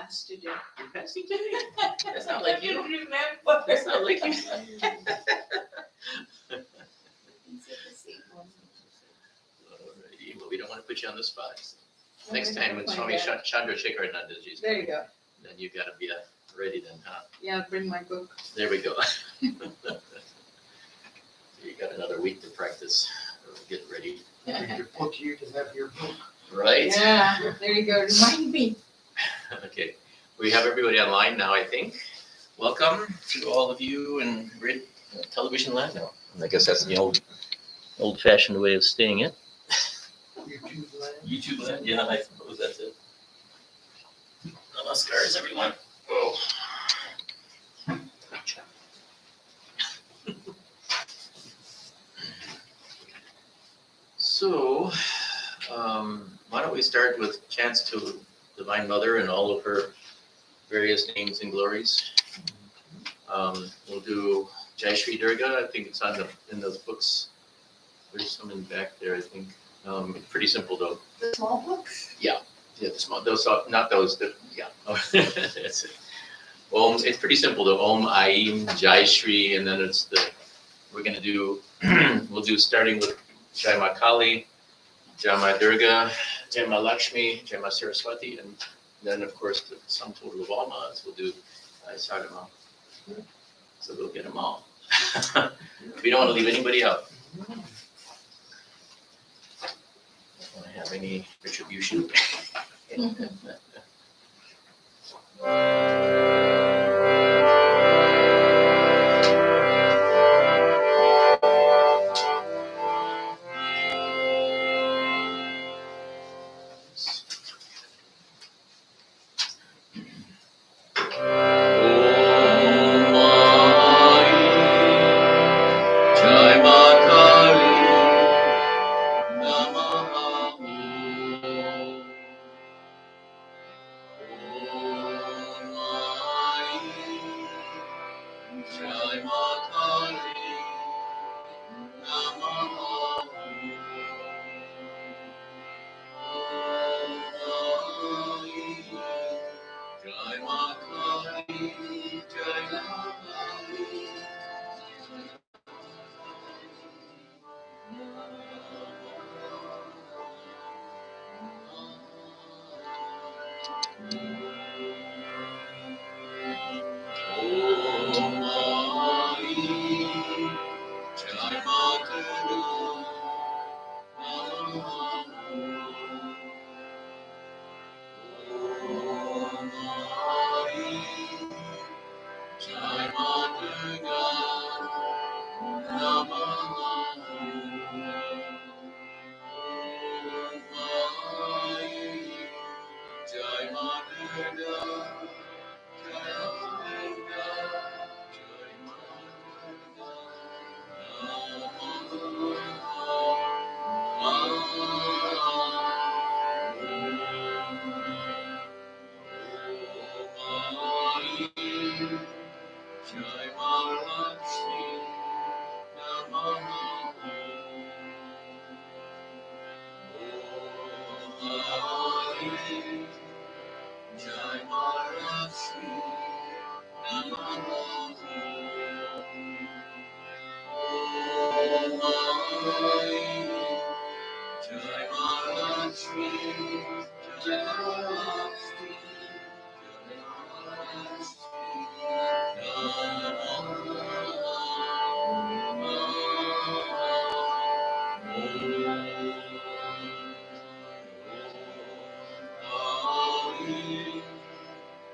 fast today. You're fasting today? That's not like you. Remember. That's not like you. Alrighty, well, we don't want to put you on the spot. Next time when Swami Atmavidyanandaji is There you coming, go. then you gotta be ready then, huh? Yeah, bring my book. There we go. You got another week to practice, or get ready, Your book, you can have your book. right? Yeah, there you go. Remind me. Okay, we have everybody online now, I think. Welcome to all of you in television land now. I guess that's the old-fashioned way of saying it. YouTube land. YouTube land, yeah, I suppose that's it. Namaskars, everyone. Oh. So, why don't we start with chants to Divine Mother and all of her various names and glories. We'll do Jai Shri Durga. I think it's in those books. There's some in back there, I think. Pretty simple though. The small books? Yeah, the small. Those are not those. Yeah. That's it. Om. It's pretty simple though. Om Aim Jai Shri, and then we're gonna do. We'll do starting with Jai Ma Kali, Jai Ma Durga, Jai Ma Lakshmi, Jai Ma Saraswati, and then of course the sum total of all Ma's. We'll do Sadama. So we'll get them all. We don't want to leave anybody out. Don't want to have any retribution.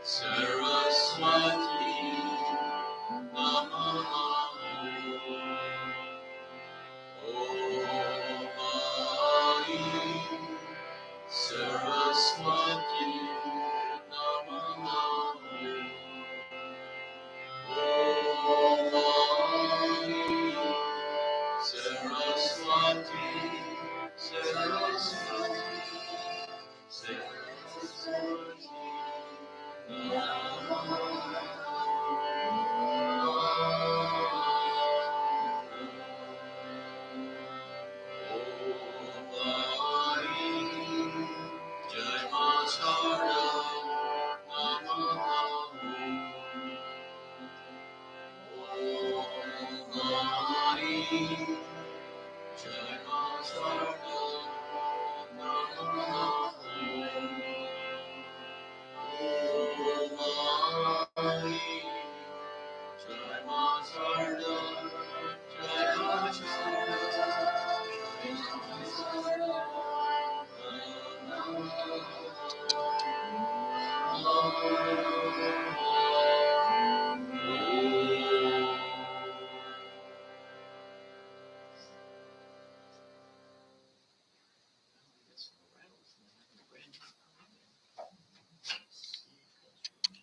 Saraswati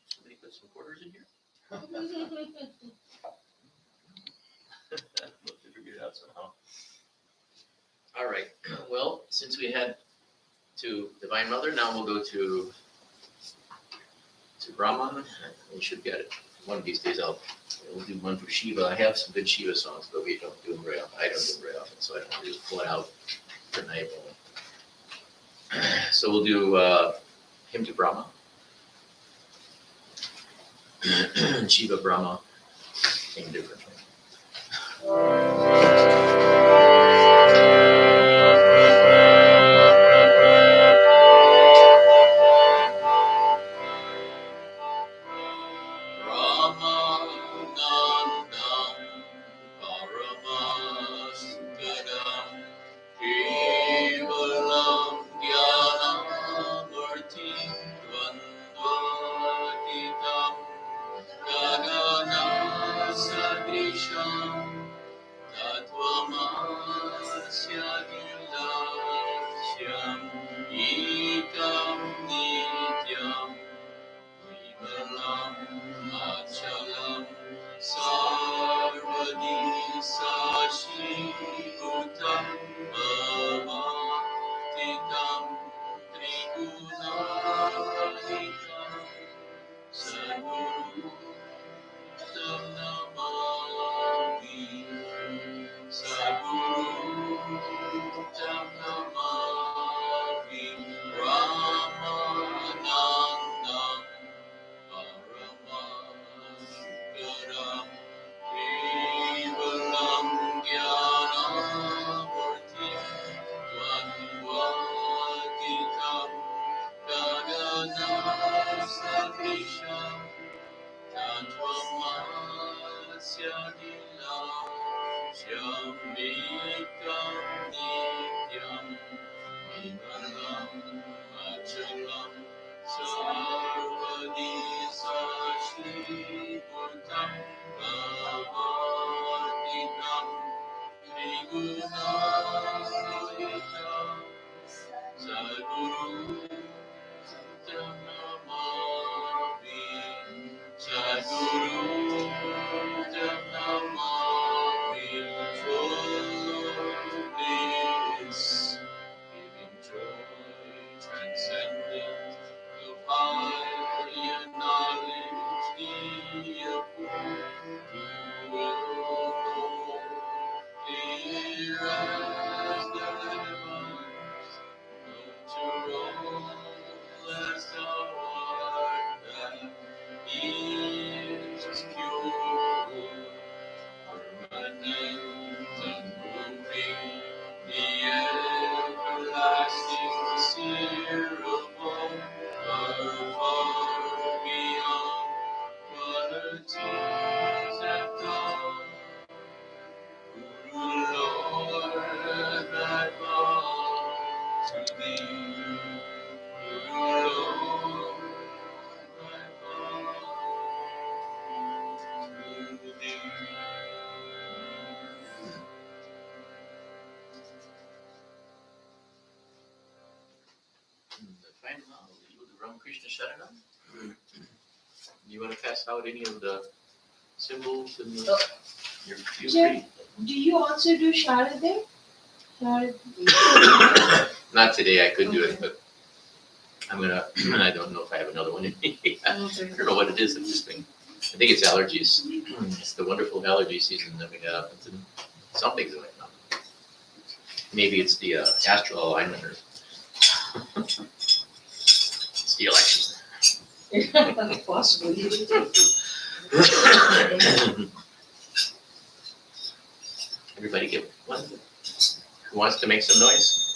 Somebody put some quarters in here? We'll have to figure it out somehow. All right, well, since we had to Divine Mother, now we'll go to Brahma. We should get it. One of these days we'll do one for Shiva. I have some good Shiva songs, but we don't do them very often. I don't do them very often, so I don't really pull it out tonight. So we'll do Hymn to Brahma. Shiva, Brahma, came differently. Ramakrishna Sharanam. Do you want to pass out any of the symbols and the, your Jeff, do you also do Sharade? Not today, I could do it, but I'm gonna, I don't know if I have another one in me. I don't know what it is, I'm just thinking. I think it's allergies. It's the wonderful allergy season that we got. Something's going on. Maybe it's the astral alignment or it's the election. Possibly. Everybody give one. Who wants to make some noise?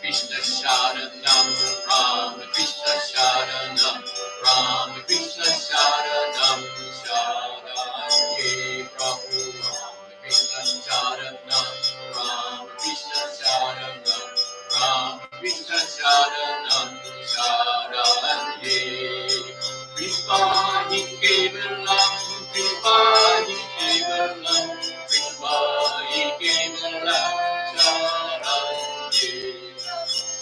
Krishna Sharanam, Rama Krishna Sharanam, Rama Krishna Sharanam, Sharanye Prabhu, Rama Krishna Sharanam, Rama Krishna Sharanam, Rama Krishna Sharanam, Sharanye. Kripahi Kevalam, Kripahi Kevalam, Kripahi Kevalam, Sharanye.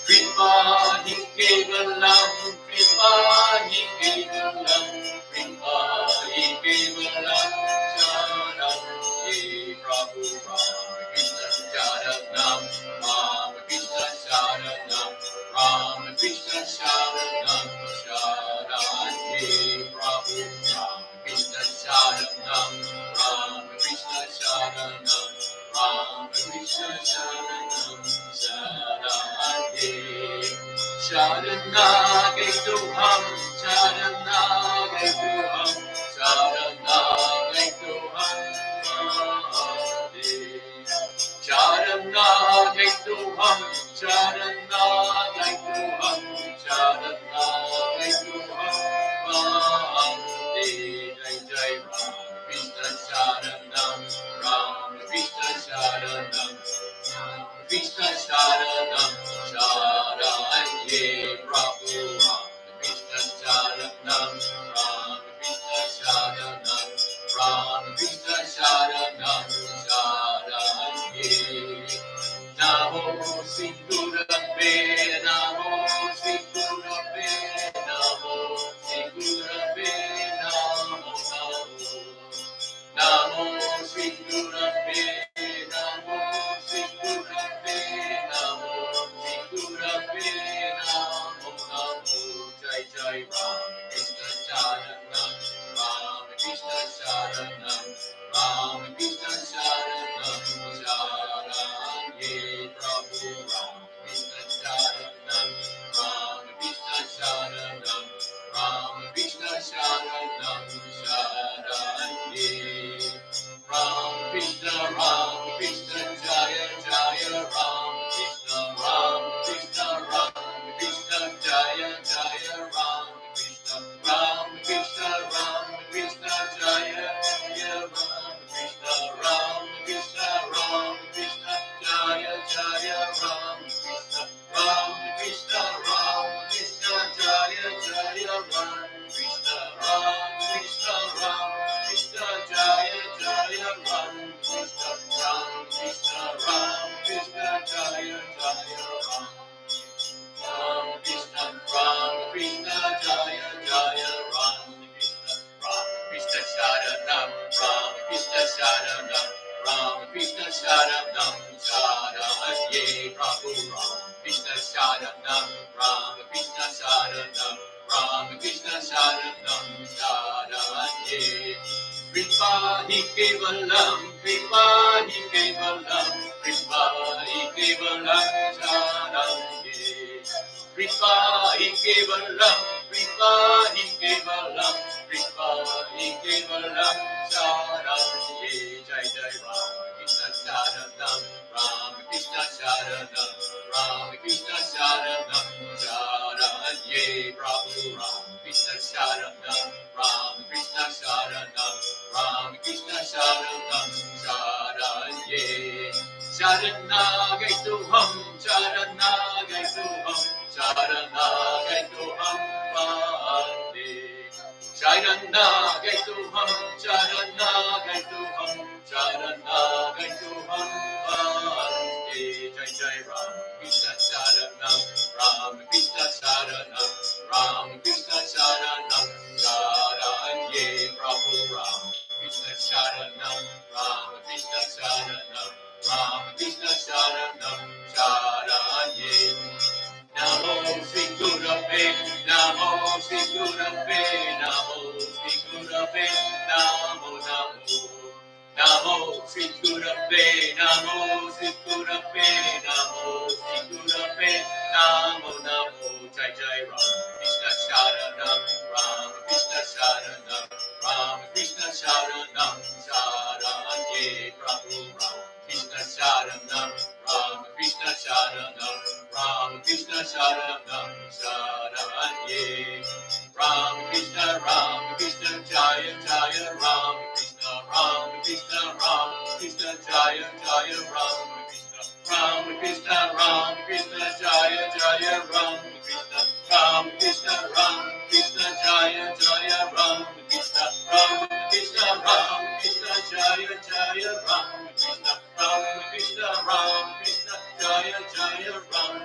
Kripahi Kevalam, Kripahi Kevalam, Kripahi Kevalam, Sharanye Prabhu Rama Krishna Sharanam, Rama Krishna Sharanam, Rama Krishna Sharanam, Sharanye Prabhu Rama Krishna Sharanam, Rama Krishna Sharanam, Rama Krishna Sharanam, Sharanye. Sharanagaiduham, Sharanagaiduham, Sharanagaiduham, Sharanagaiduham, Sharanagaiduham, Sharanagaiduham, Jai Jai Ram Krishna Sharanam, Ram Krishna Sharanam, Krishna Sharanam, Sharanye Prabhu, Krishna Sharanam, Ram Krishna Sharanam, Ram Krishna Sharanam, Sharanye. Namo Sigurave, Namo Sigurave, Namo Sigurave, Namo Namo. Namo Sigurave, Namo Sigurave, Namo Sigurave, Namo Namo. Jai Jai Ram Krishna Sharanam, Ram Krishna Sharanam, Ram Krishna Sharanam, Sharanye Prabhu Ram Krishna Sharanam, Ram Krishna Sharanam, Ram Krishna Sharanam, Sharanye. Ram Krishna Jaya Jaya Ram Krishna Jaya Jaya Ram Krishna Jaya Jaya Ram Krishna Jaya Jaya Ram Krishna Jaya Jaya Ram Krishna Jaya Jaya Ram Krishna Jaya Jaya Ram Krishna Jaya Jaya Ram Krishna Sharanam, Ram Krishna Sharanam, Ram Krishna Sharanam, Sharanye Prabhu Ram Krishna Sharanam, Ram Krishna Sharanam, Ram Krishna Sharanam, Sharanye. Kripahi Kevalam, Kripahi Kevalam, Kripahi Kevalam, Sharanye. Kripahi Kevalam, Kripahi Kevalam, Kripahi Kevalam, Sharanye. Jai Jai Ram Krishna Sharanam, Ram Krishna Sharanam, Ram Krishna Sharanam, Sharanye Prabhu Ram Krishna Sharanam, Ram Krishna Sharanam, Ram Krishna Sharanam, Sharanye. Sharanagaituham, Sharanagaituham, Sharanagaituham, Vande. Sharanagaituham, Sharanagaituham, Sharanagaituham, Vande. Jai Jai Ram Krishna Sharanam, Ram Krishna Sharanam, Ram Krishna Sharanam, Sharanye Prabhu Ram Krishna Sharanam, Ram Krishna Sharanam, Ram Krishna Sharanam, Sharanye. Namo Sri Gurave, Namo Sri Gurave, Namo Sri Gurave, Namo Namo. Namo Sri Gurave Namo, Sri Gurave Namo, Sri Gurave Namo Namo, Jai Jai Ram Krishna Sharanam, Ram Krishna Sharanam, Ram Krishna Sharanam, Sharanye Prabhu Ram Krishna Sharanam, Ram Krishna Sharanam, Ram Krishna Sharanam, Sharanye Ram Krishna Jaya Jaya Ram Krishna Jaya Jaya Ram Krishna Jaya Jaya Ram Krishna Jaya Jaya Ram Krishna Jaya Jaya Ram Krishna Jaya Jaya Ram Krishna Jaya Jaya Ram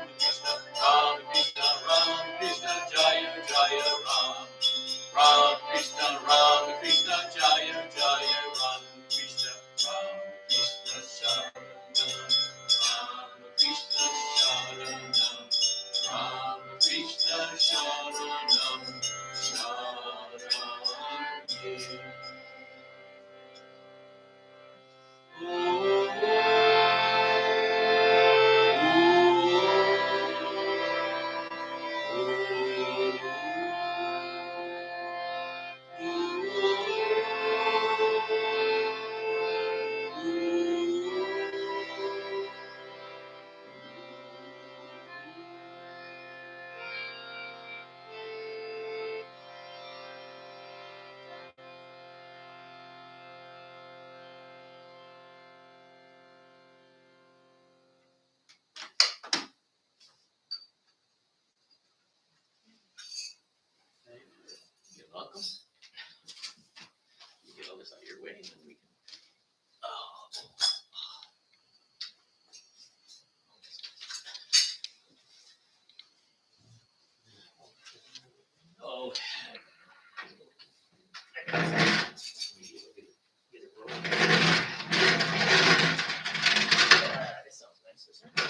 Krishna Jaya Jaya Ram Krishna Sharanam, Ram Krishna Sharanam, Sharanam. You're welcome. You get all this out of your way, and then we can. Oh. Get it rolling. That sounds nice, doesn't it?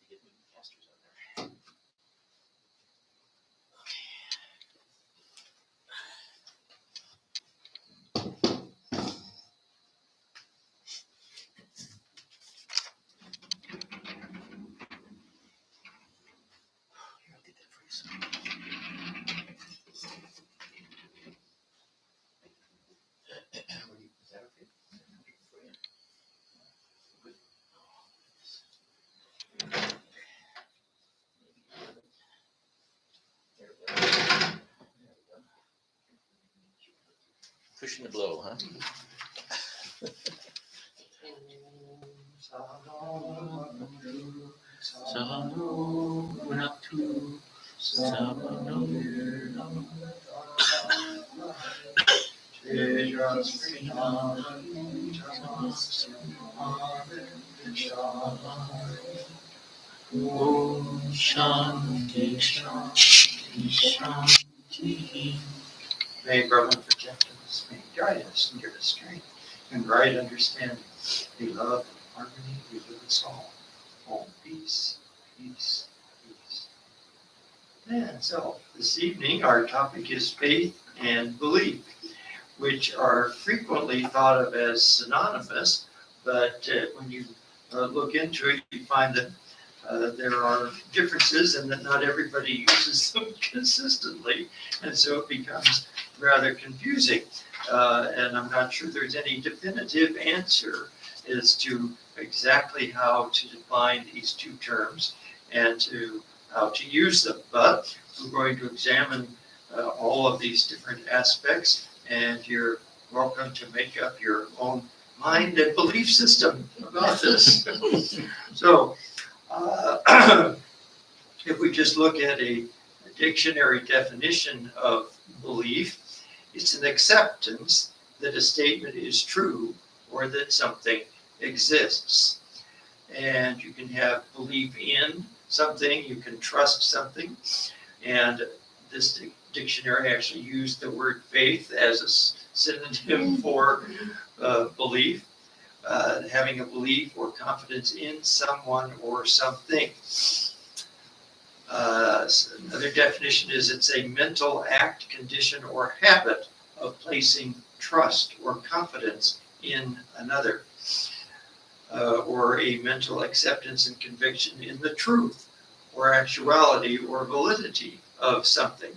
Get moving casters on there. Here, I'll get that for you. Is that okay? For you? Good. There we go. Pushing the blow, huh? Om Shanti Shanti Shanti. May Brahman protect us, may guide us and give us strength and right understanding. May love and harmony be with us all. All peace, peace, peace. And so this evening our topic is faith and belief, which are frequently thought of as synonymous, but when you look into it, you find that there are differences and that not everybody uses them consistently, and so it becomes rather confusing. And I'm not sure there's any definitive answer as to exactly how to define these two terms and to how to use them. But we're going to examine all of these different aspects, and you're welcome to make up your own mind and belief system about this. So, if we just look at a dictionary definition of belief, it's an acceptance that a statement is true or that something exists. And you can have belief in something, you can trust something, and this dictionary actually used the word faith as a synonym for belief. Having a belief or confidence in someone or something. Another definition is it's a mental act, condition, or habit of placing trust or confidence in another, or a mental acceptance and conviction in the truth or actuality or validity of something,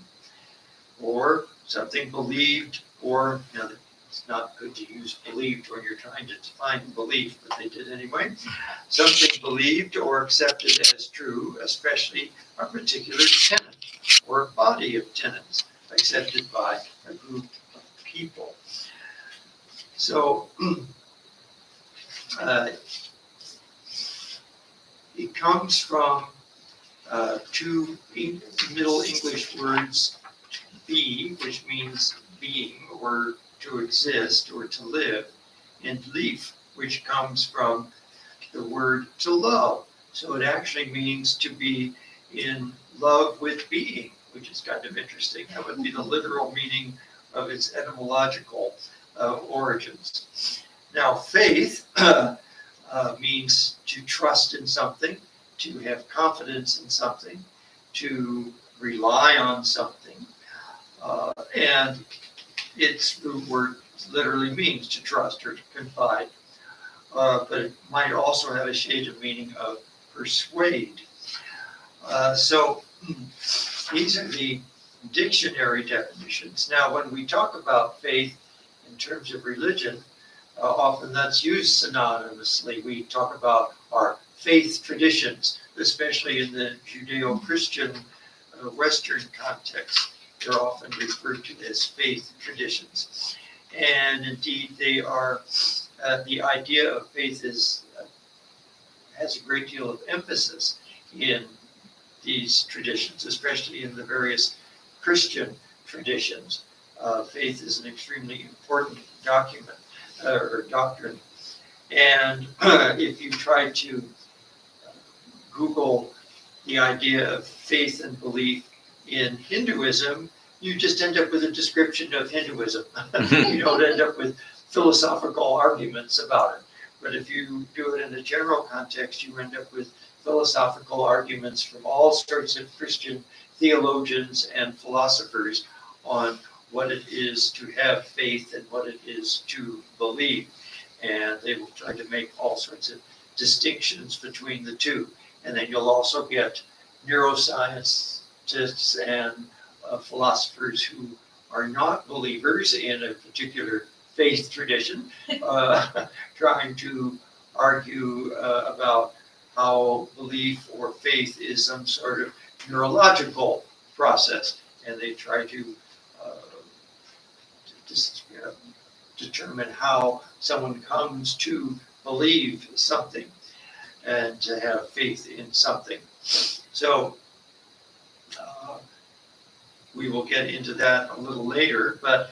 or something believed, or, now it's not good to use believed when you're trying to define belief, but they did anyway. Something believed or accepted as true, especially a particular tenet or a body of tenets accepted by a group of people. So it comes from two Middle English words, be, which means being or to exist or to live, and lief, which comes from the word to love. So it actually means to be in love with being, which is kind of interesting. That would be the literal meaning of its etymological origins. Now, faith means to trust in something, to have confidence in something, to rely on something, and its root word literally means to trust or to confide, but it might also have a shade of meaning of persuade. So these are the dictionary definitions. Now, when we talk about faith in terms of religion, often that's used synonymously. We talk about our faith traditions, especially in the Judeo-Christian Western context. They're often referred to as faith traditions. And indeed, they are, the idea of faith has a great deal of emphasis in these traditions, especially in the various Christian traditions. Faith is an extremely important document or doctrine. And if you try to Google the idea of faith and belief in Hinduism, you just end up with a description of Hinduism. You don't end up with philosophical arguments about it. But if you do it in a general context, you end up with philosophical arguments from all sorts of Christian theologians and philosophers on what it is to have faith and what it is to believe. And they will try to make all sorts of distinctions between the two. And then you'll also get neuroscientists and philosophers who are not believers in a particular faith tradition, trying to argue about how belief or faith is some sort of neurological process. And they try to determine how someone comes to believe something and to have faith in something. So we will get into that a little later, but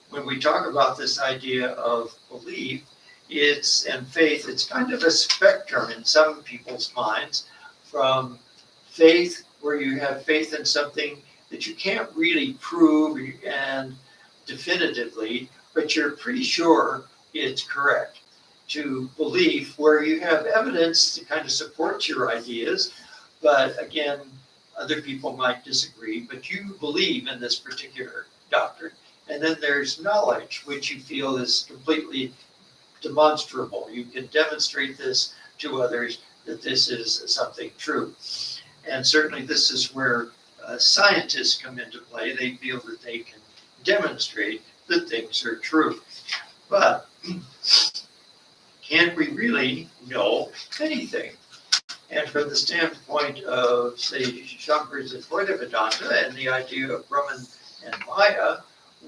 when we talk about this idea of belief, and faith, it's kind of a spectrum in some people's minds, from faith where you have faith in something that you can't really prove and definitively, but you're pretty sure it's correct, to belief where you have evidence to kind of support your ideas, but again, other people might disagree, but you believe in this particular doctrine. And then there's knowledge, which you feel is completely demonstrable. You can demonstrate this to others that this is something true. And certainly this is where scientists come into play. They feel that they can demonstrate that things are true. But can't we really know anything? And from the standpoint of, say, Shankar's Advaita Vedanta and the idea of Brahman and Maya,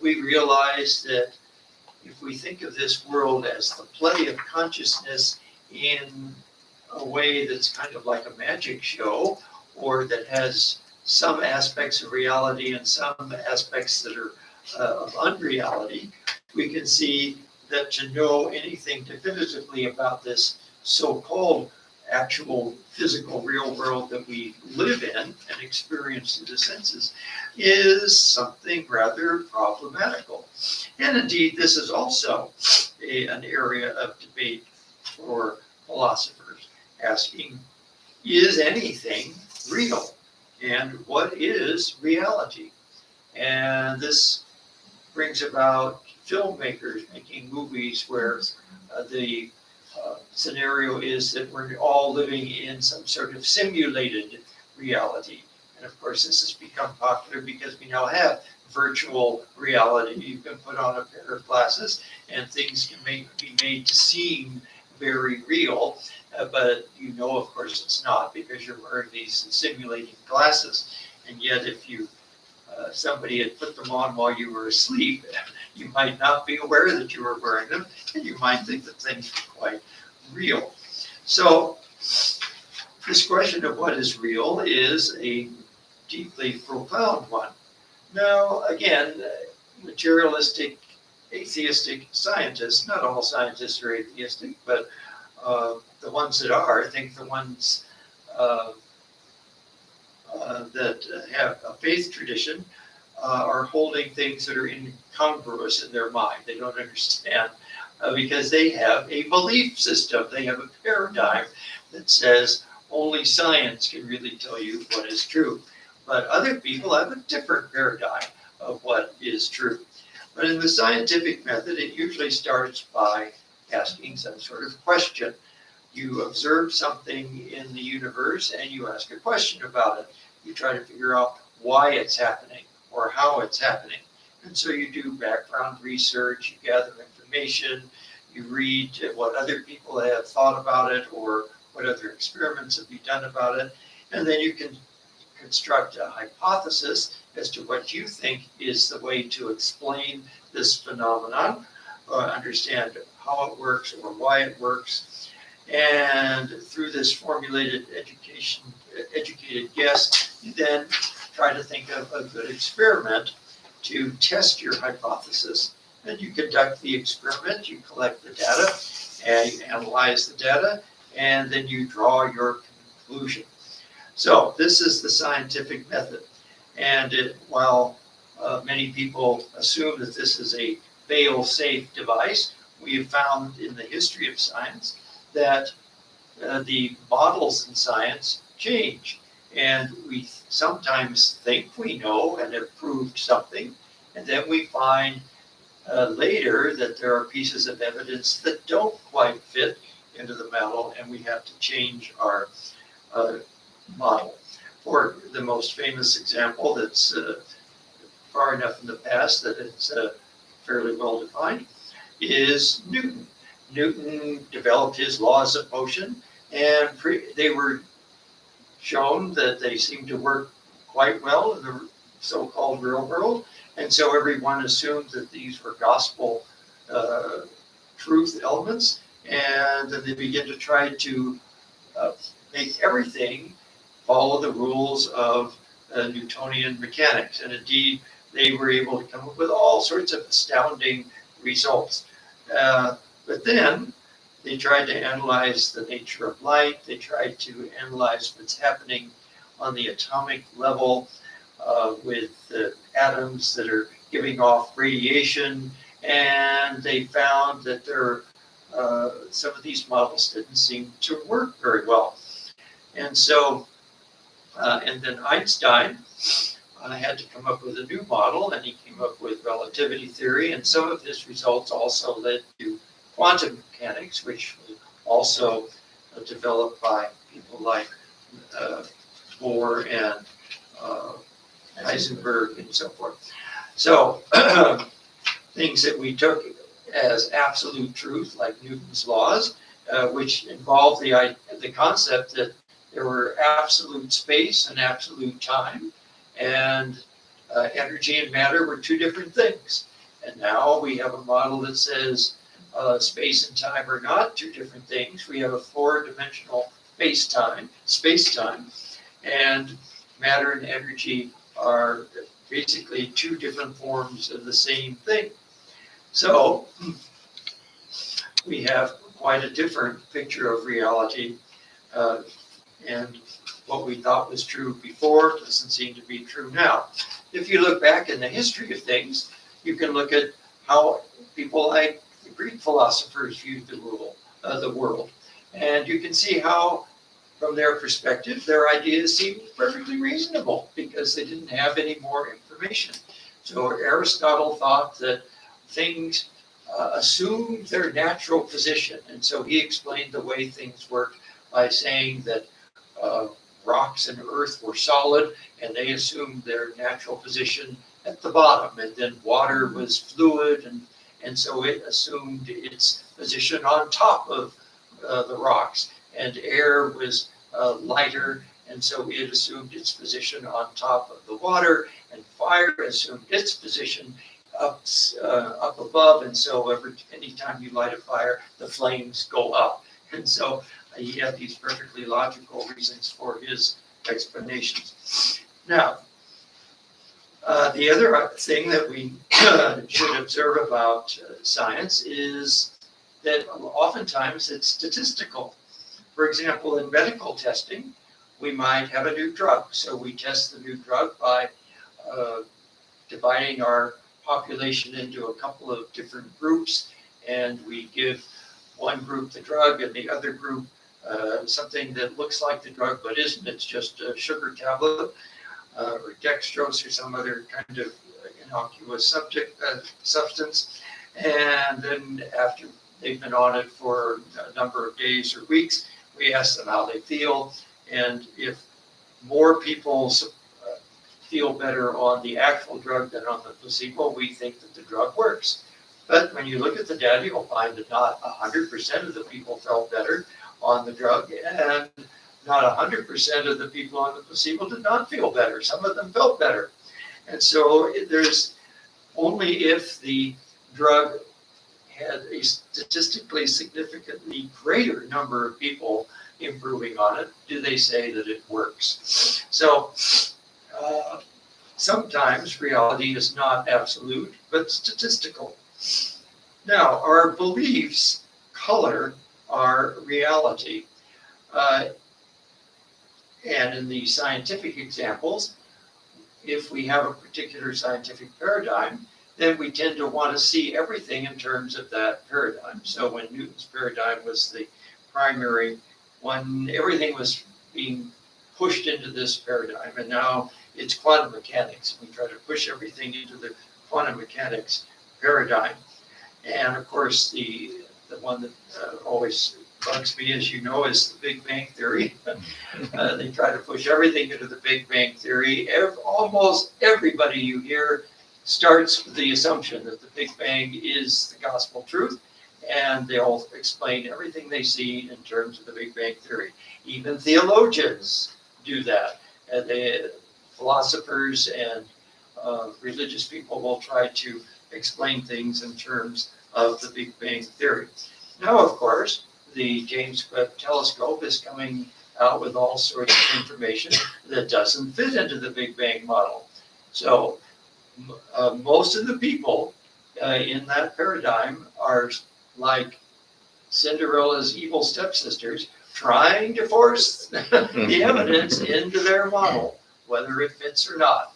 we realize that if we think of this world as the play of consciousness in a way that's kind of like a magic show, or that has some aspects of reality and some aspects that are of unreality, we can see that to know anything definitively about this so-called actual physical real world that we live in and experience through the senses is something rather problematical. And indeed, this is also an area of debate for philosophers, asking, is anything real? And what is reality? And this brings about filmmakers making movies where the scenario is that we're all living in some sort of simulated reality. And of course, this has become popular because we now have virtual reality. You can put on a pair of glasses and things can be made to seem very real, but you know, of course, it's not because you're wearing these simulating glasses. And yet, if you somebody had put them on while you were asleep, you might not be aware that you were wearing them, and you might think that things were quite real. So this question of what is real is a deeply profound one. Now, again, materialistic, atheistic scientists, not all scientists are atheistic, but the ones that are, I think the ones that have a faith tradition are holding things that are incongruous in their mind. They don't understand because they have a belief system. They have a paradigm that says only science can really tell you what is true. But other people have a different paradigm of what is true. But in the scientific method, it usually starts by asking some sort of question. You observe something in the universe and you ask a question about it. You try to figure out why it's happening or how it's happening. And so you do background research, you gather information, you read what other people have thought about it or what other experiments have been done about it, and then you can construct a hypothesis as to what you think is the way to explain this phenomenon, understand how it works or why it works. And through this formulated educated guess, you then try to think of a good experiment to test your hypothesis. And you conduct the experiment, you collect the data, and you analyze the data, and then you draw your conclusion. So this is the scientific method. And while many people assume that this is a fail-safe device, we have found in the history of science that the models in science change. And we sometimes think we know and have proved something, and then we find later that there are pieces of evidence that don't quite fit into the model, and we have to change our model. For the most famous example that's far enough in the past that it's fairly well defined is Newton. Newton developed his laws of motion, and they were shown that they seemed to work quite well in the so-called real world, and so everyone assumed that these were gospel truth elements, and then they began to try to make everything follow the rules of Newtonian mechanics, and indeed they were able to come up with all sorts of astounding results. But then they tried to analyze the nature of light. They tried to analyze what's happening on the atomic level with the atoms that are giving off radiation. And they found that some of these models didn't seem to work very well. And so, and then Einstein had to come up with a new model, and he came up with relativity theory. And some of his results also led to quantum mechanics, which was also developed by people like Bohr and Heisenberg and so forth. So things that we took as absolute truth, like Newton's laws, which involved the concept that there were absolute space and absolute time, and energy and matter were two different things. And now we have a model that says space and time are not two different things. We have a four-dimensional space-time, and matter and energy are basically two different forms of the same thing. So we have quite a different picture of reality, and what we thought was true before doesn't seem to be true now. If you look back in the history of things, you can look at how people like the Greek philosophers viewed the world. And you can see how, from their perspective, their ideas seemed perfectly reasonable because they didn't have any more information. So Aristotle thought that things assume their natural position. And so he explained the way things work by saying that rocks and earth were solid, and they assumed their natural position at the bottom. And then water was fluid, and so it assumed its position on top of the rocks. And air was lighter, and so it assumed its position on top of the water. And fire assumed its position up above, and so anytime you light a fire, the flames go up. And so he had these perfectly logical reasons for his explanations. Now, the other thing that we should observe about science is that oftentimes it's statistical. For example, in medical testing, we might have a new drug. So we test the new drug by dividing our population into a couple of different groups, and we give one group the drug and the other group something that looks like the drug but isn't. It's just a sugar tablet or dextrose or some other kind of innocuous substance. And then after they've been on it for a number of days or weeks, we ask them how they feel. And if more people feel better on the actual drug than on the placebo, we think that the drug works. But when you look at the data, you'll find that not 100% of the people felt better on the drug, and not 100% of the people on the placebo did not feel better. Some of them felt better. And so there's only if the drug had a statistically significantly greater number of people improving on it do they say that it works. So sometimes reality is not absolute, but statistical. Now, our beliefs color our reality. And in the scientific examples, if we have a particular scientific paradigm, then we tend to want to see everything in terms of that paradigm. So when Newton's paradigm was the primary one, everything was being pushed into this paradigm, and now it's quantum mechanics. We try to push everything into the quantum mechanics paradigm. And of course, the one that always bugs me, as you know, is the Big Bang Theory. They try to push everything into the Big Bang Theory. Almost everybody you hear starts with the assumption that the Big Bang is the gospel truth, and they'll explain everything they see in terms of the Big Bang Theory. Even theologians do that. Philosophers and religious people will try to explain things in terms of the Big Bang Theory. Now, of course, the James Webb Telescope is coming out with all sorts of information that doesn't fit into the Big Bang model. So most of the people in that paradigm are like Cinderella's evil stepsisters, trying to force the evidence into their model, whether it fits or not.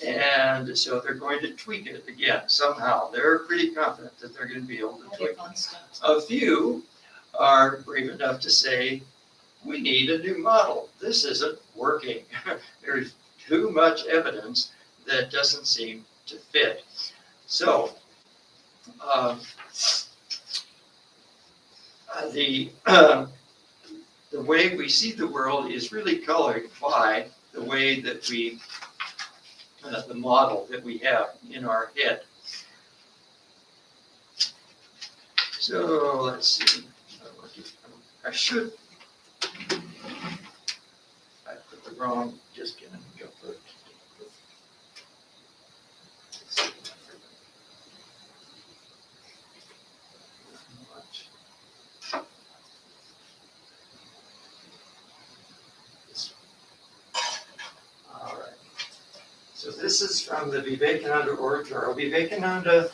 And so they're going to tweak it again somehow. They're pretty confident that they're going to be able to tweak it. A few are brave enough to say, we need a new model. This isn't working. There's too much evidence that doesn't seem to fit. So the way we see the world is really colored by the way that we the model that we have in our head. So let's see. I put the wrong, just kidding. Go for it. All right. So this is from the Vivekananda oratorio. Vivekananda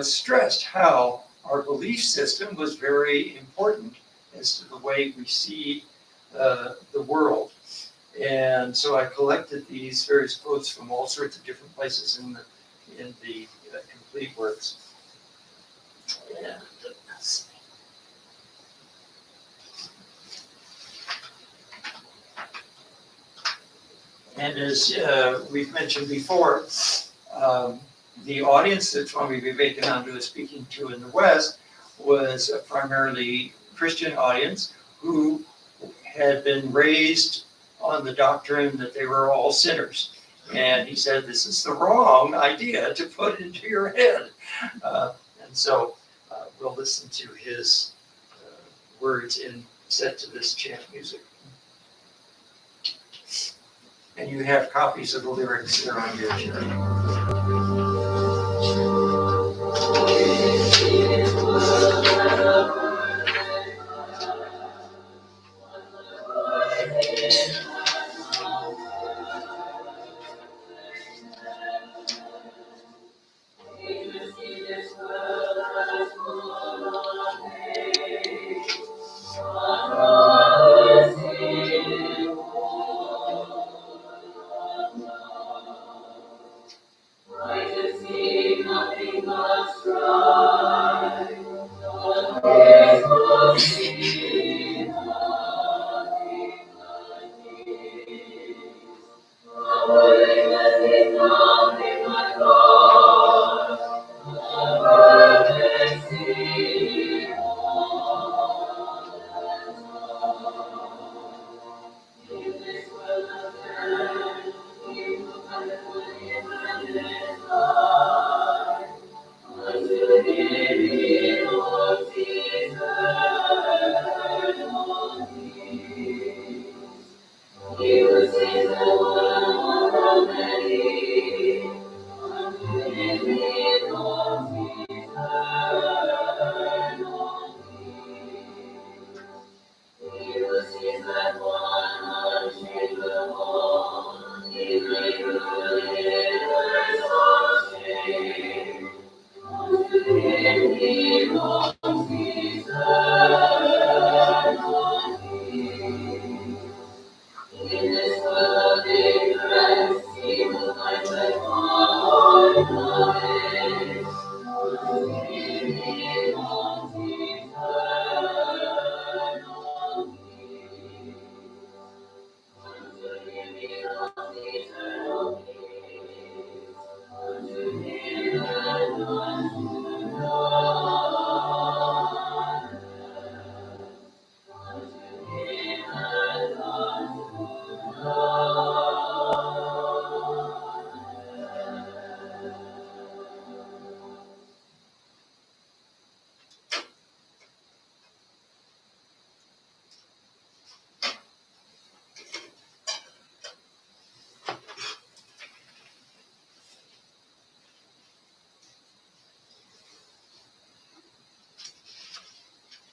stressed how our belief system was very important as to the way we see the world. And so I collected these various quotes from all sorts of different places in the complete works. And let's see. And as we've mentioned before, the audience that Swami Vivekananda was speaking to in the West was a primarily Christian audience who had been raised on the doctrine that they were all sinners. And he said, this is the wrong idea to put into your head. And so we'll listen to his words set to this chant music. And you have copies of the lyrics that are on your chair.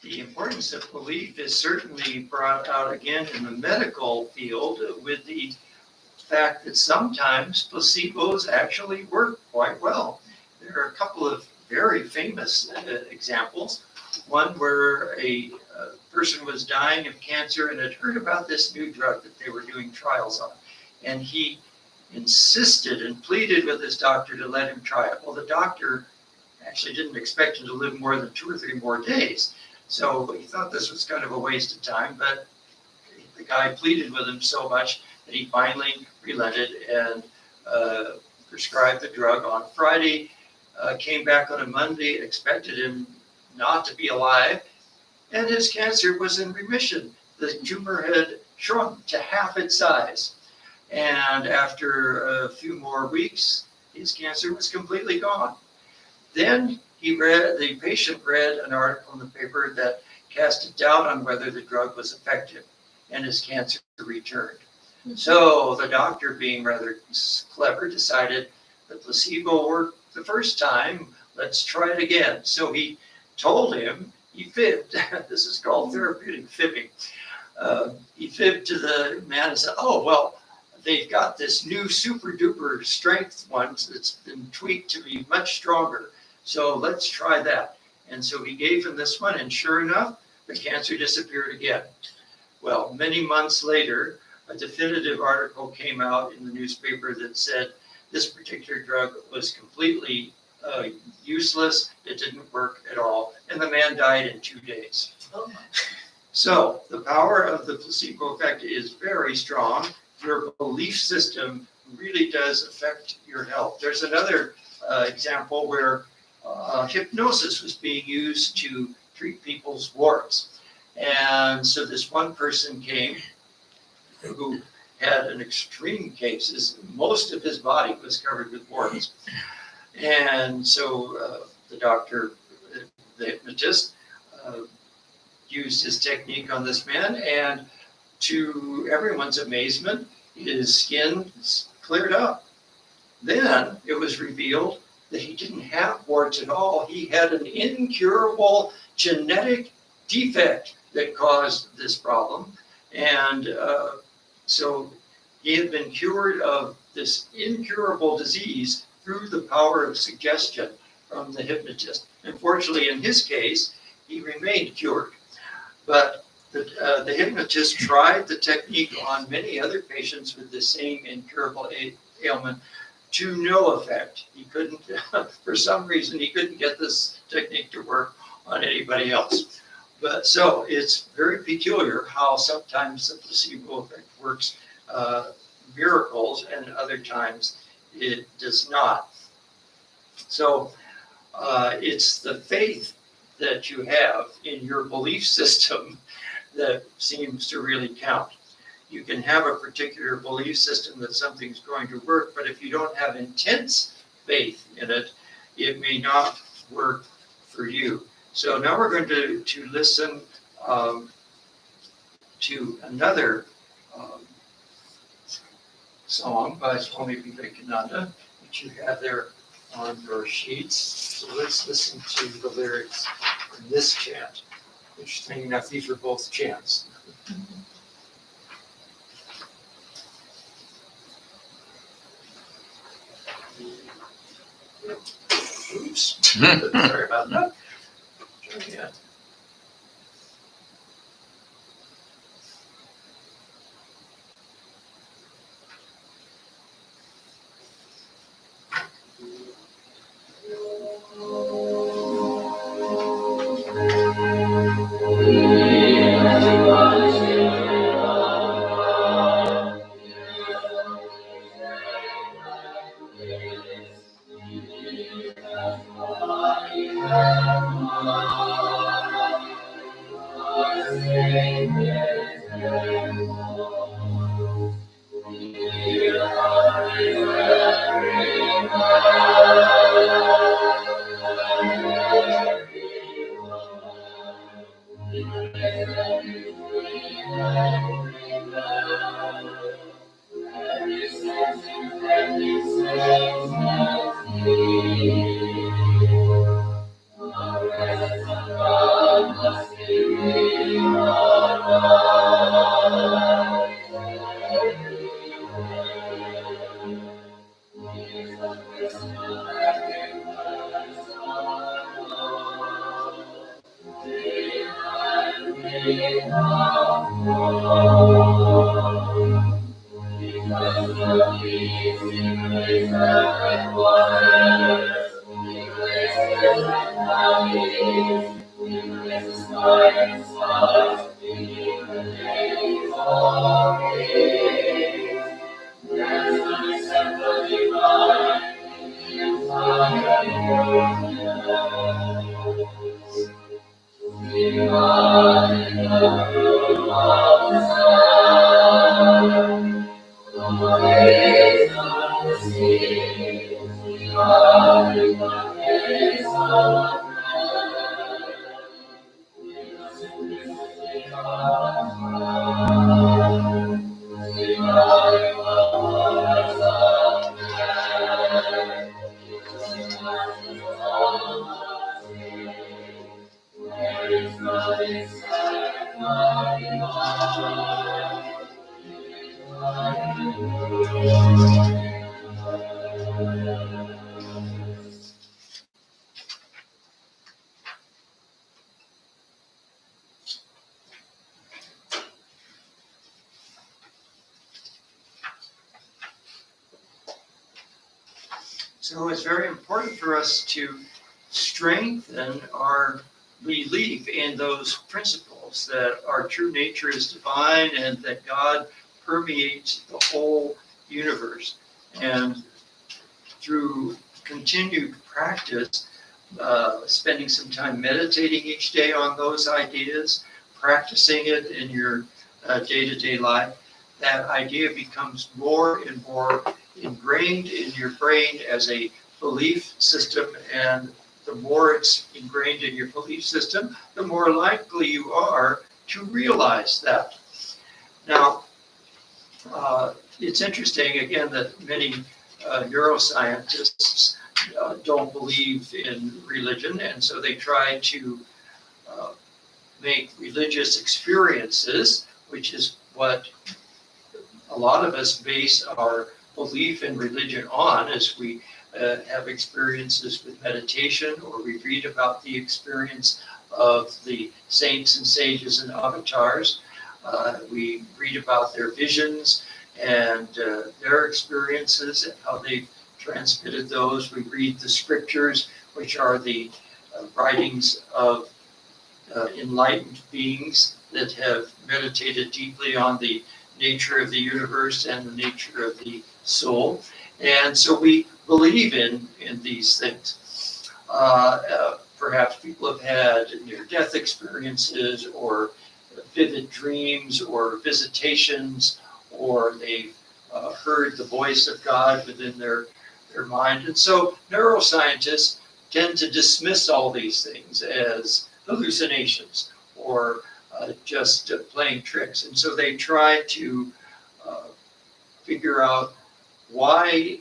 The importance of belief is certainly brought out again in the medical field with the fact that sometimes placebos actually work quite well. There are a couple of very famous examples. One where a person was dying of cancer and had heard about this new drug that they were doing trials on. And he insisted and pleaded with his doctor to let him try it. Well, the doctor actually didn't expect him to live more than 2 or 3 more days. So he thought this was kind of a waste of time, but the guy pleaded with him so much that he finally relented and prescribed the drug on Friday, came back on a Monday, expected him not to be alive, and his cancer was in remission. The tumor had shrunk to half its size. And after a few more weeks, his cancer was completely gone. Then the patient read an article in the paper that cast doubt on whether the drug was effective, and his cancer returned. So the doctor, being rather clever, decided the placebo worked the first time, let's try it again. So he told him, he fibbed, this is called therapeutic fibbing. He fibbed to the man and said, oh, well, they've got this new super duper strength one that's been tweaked to be much stronger. So let's try that. And so he gave him this one, and sure enough, the cancer disappeared again. Well, many months later, a definitive article came out in the newspaper that said this particular drug was completely useless. It didn't work at all. And the man died in 2 days. Oh. So the power of the placebo effect is very strong. Your belief system really does affect your health. There's another example where hypnosis was being used to treat people's warts. And so this one person came who had an extreme cases. Most of his body was covered with warts. And so the doctor, the hypnotist, used his technique on this man, and to everyone's amazement, his skin cleared up. Then it was revealed that he didn't have warts at all. He had an incurable genetic defect that caused this problem. And so he had been cured of this incurable disease through the power of suggestion from the hypnotist. Unfortunately, in his case, he remained cured. But the hypnotist tried the technique on many other patients with the same incurable ailment to no effect. He couldn't, for some reason, he couldn't get this technique to work on anybody else. But so it's very peculiar how sometimes the placebo effect works miracles and other times it does not. So it's the faith that you have in your belief system that seems to really count. You can have a particular belief system that something's going to work, but if you don't have intense faith in it, it may not work for you. So now we're going to listen to another song by Swami Atmavidyanandaji, which you have there on your sheets. So let's listen to the lyrics in this chant. Interesting enough, these are both chants. Oops, sorry about that. Try again. So it's very important for us to strengthen our belief in those principles that our true nature is divine and that God permeates the whole universe. And through continued practice, spending some time meditating each day on those ideas, practicing it in your day-to-day life, that idea becomes more and more ingrained in your brain as a belief system, and the more it's ingrained in your belief system, the more likely you are to realize that. Now, it's interesting, again, that many neuroscientists don't believe in religion, and so they try to make religious experiences, which is what a lot of us base our belief in religion on, as we have experiences with meditation, or we read about the experience of the saints and sages and avatars. We read about their visions and their experiences and how they transmitted those. We read the scriptures, which are the writings of enlightened beings that have meditated deeply on the nature of the universe and the nature of the soul. And so we believe in these things. Perhaps people have had near-death experiences, or vivid dreams, or visitations, or they've heard the voice of God within their mind. And so neuroscientists tend to dismiss all these things as hallucinations, or just playing tricks. And so they try to figure out why,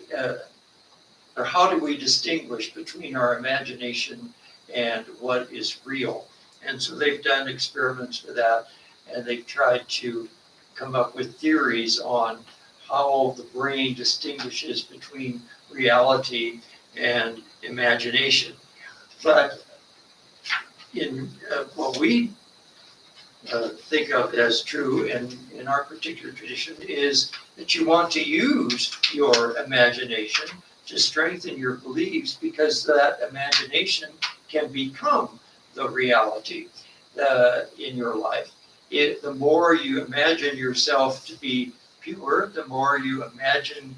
or how do we distinguish between our imagination and what is real. And so they've done experiments with that, and they've tried to come up with theories on how the brain distinguishes between reality and imagination. But in what we think of as true, and in our particular tradition, is that you want to use your imagination to strengthen your beliefs, because that imagination can become the reality in your life. The more you imagine yourself to be pure, the more you imagine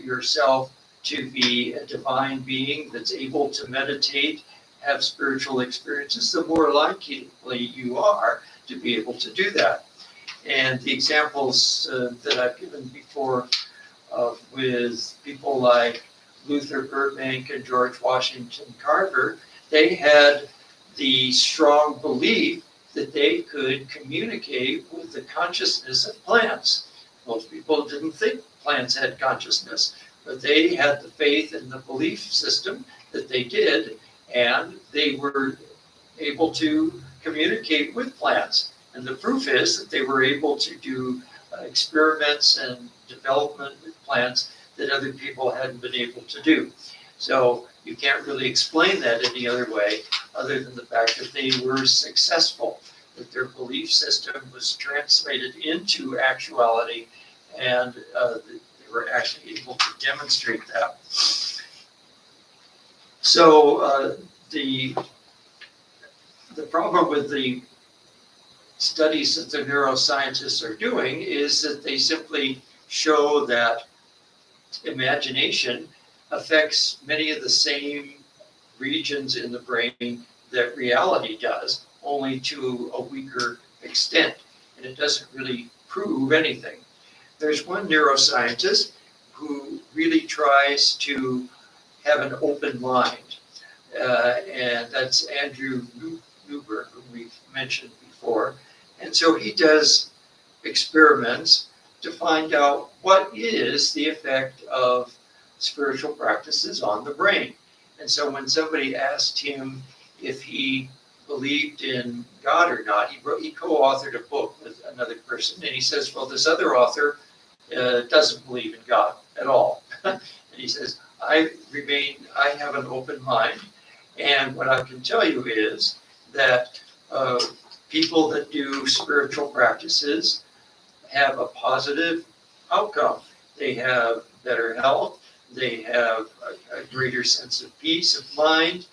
yourself to be a divine being that's able to meditate, have spiritual experiences, the more likely you are to be able to do that. And the examples that I've given before with people like Luther Burbank and George Washington Carver, they had the strong belief that they could communicate with the consciousness of plants. Most people didn't think plants had consciousness, but they had the faith and the belief system that they did, and they were able to communicate with plants. And the proof is that they were able to do experiments and development with plants that other people hadn't been able to do. So you can't really explain that any other way other than the fact that they were successful, that their belief system was translated into actuality, and they were actually able to demonstrate that. So the problem with the studies that the neuroscientists are doing is that they simply show that imagination affects many of the same regions in the brain that reality does, only to a weaker extent, and it doesn't really prove anything. There's one neuroscientist who really tries to have an open mind, and that's Andrew Newberg, who we've mentioned before. And so he does experiments to find out what is the effect of spiritual practices on the brain. And so when somebody asked him if he believed in God or not, he co-authored a book with another person, and he says, well, this other author doesn't believe in God at all. And he says, I have an open mind, and what I can tell you is that people that do spiritual practices have a positive outcome. They have better health, they have a greater sense of peace of mind,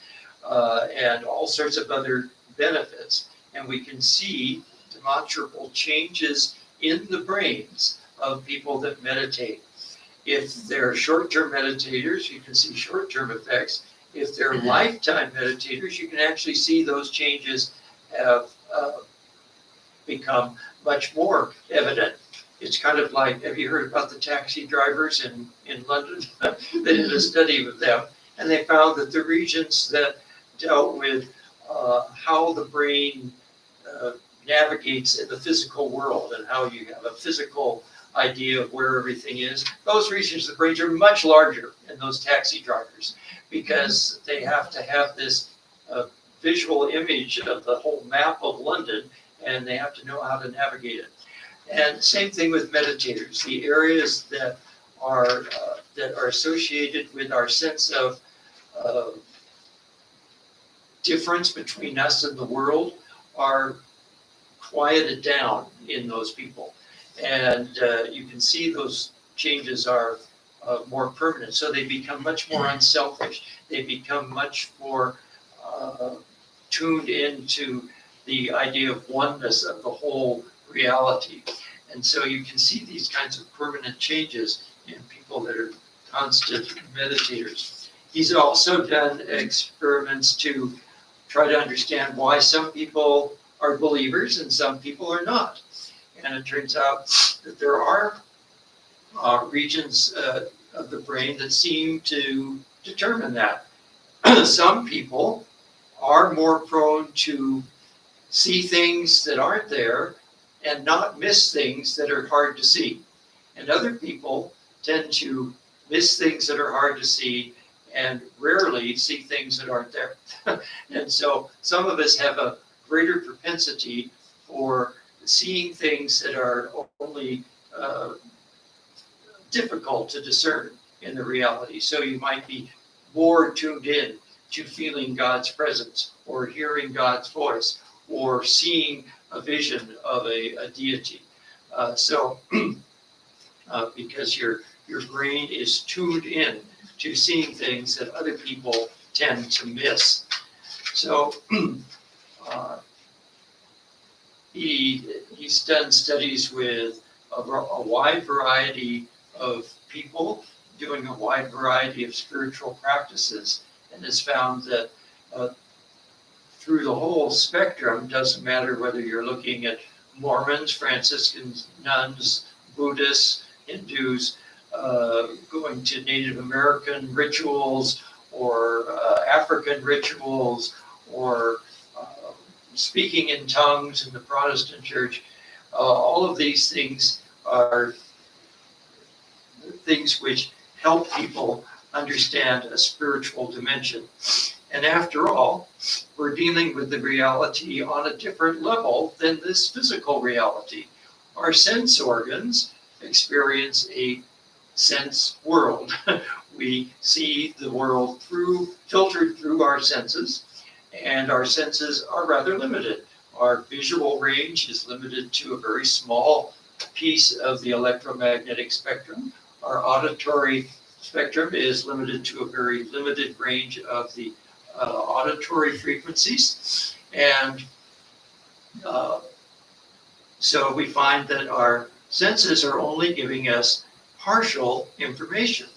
and all sorts of other benefits. And we can see demonstrable changes in the brains of people that meditate. If they're short-term meditators, you can see short-term effects. If they're lifetime meditators, you can actually see those changes have become much more evident. It's kind of like, have you heard about the taxi drivers in London? They did a study with them, and they found that the regions that dealt with how the brain navigates in the physical world and how you have a physical idea of where everything is, those regions of the brain are much larger in those taxi drivers, because they have to have this visual image of the whole map of London, and they have to know how to navigate it. And same thing with meditators. The areas that are associated with our sense of difference between us and the world are quieted down in those people. And you can see those changes are more permanent. So they become much more unselfish. They become much more tuned into the idea of oneness of the whole reality. And so you can see these kinds of permanent changes in people that are constant meditators. He's also done experiments to try to understand why some people are believers and some people are not. And it turns out that there are regions of the brain that seem to determine that. Some people are more prone to see things that aren't there and not miss things that are hard to see. And other people tend to miss things that are hard to see and rarely see things that aren't there. And so some of us have a greater propensity for seeing things that are only difficult to discern in the reality. So you might be more tuned in to feeling God's presence or hearing God's voice or seeing a vision of a deity. Because your brain is tuned in to seeing things that other people tend to miss. So he's done studies with a wide variety of people, doing a wide variety of spiritual practices, and has found that through the whole spectrum, doesn't matter whether you're looking at Mormons, Franciscans, nuns, Buddhists, Hindus, going to Native American rituals or African rituals or speaking in tongues in the Protestant church. All of these things are things which help people understand a spiritual dimension. And after all, we're dealing with the reality on a different level than this physical reality. Our sense organs experience a sense world. We see the world filtered through our senses, and our senses are rather limited. Our visual range is limited to a very small piece of the electromagnetic spectrum. Our auditory spectrum is limited to a very limited range of the auditory frequencies. And so we find that our senses are only giving us partial information.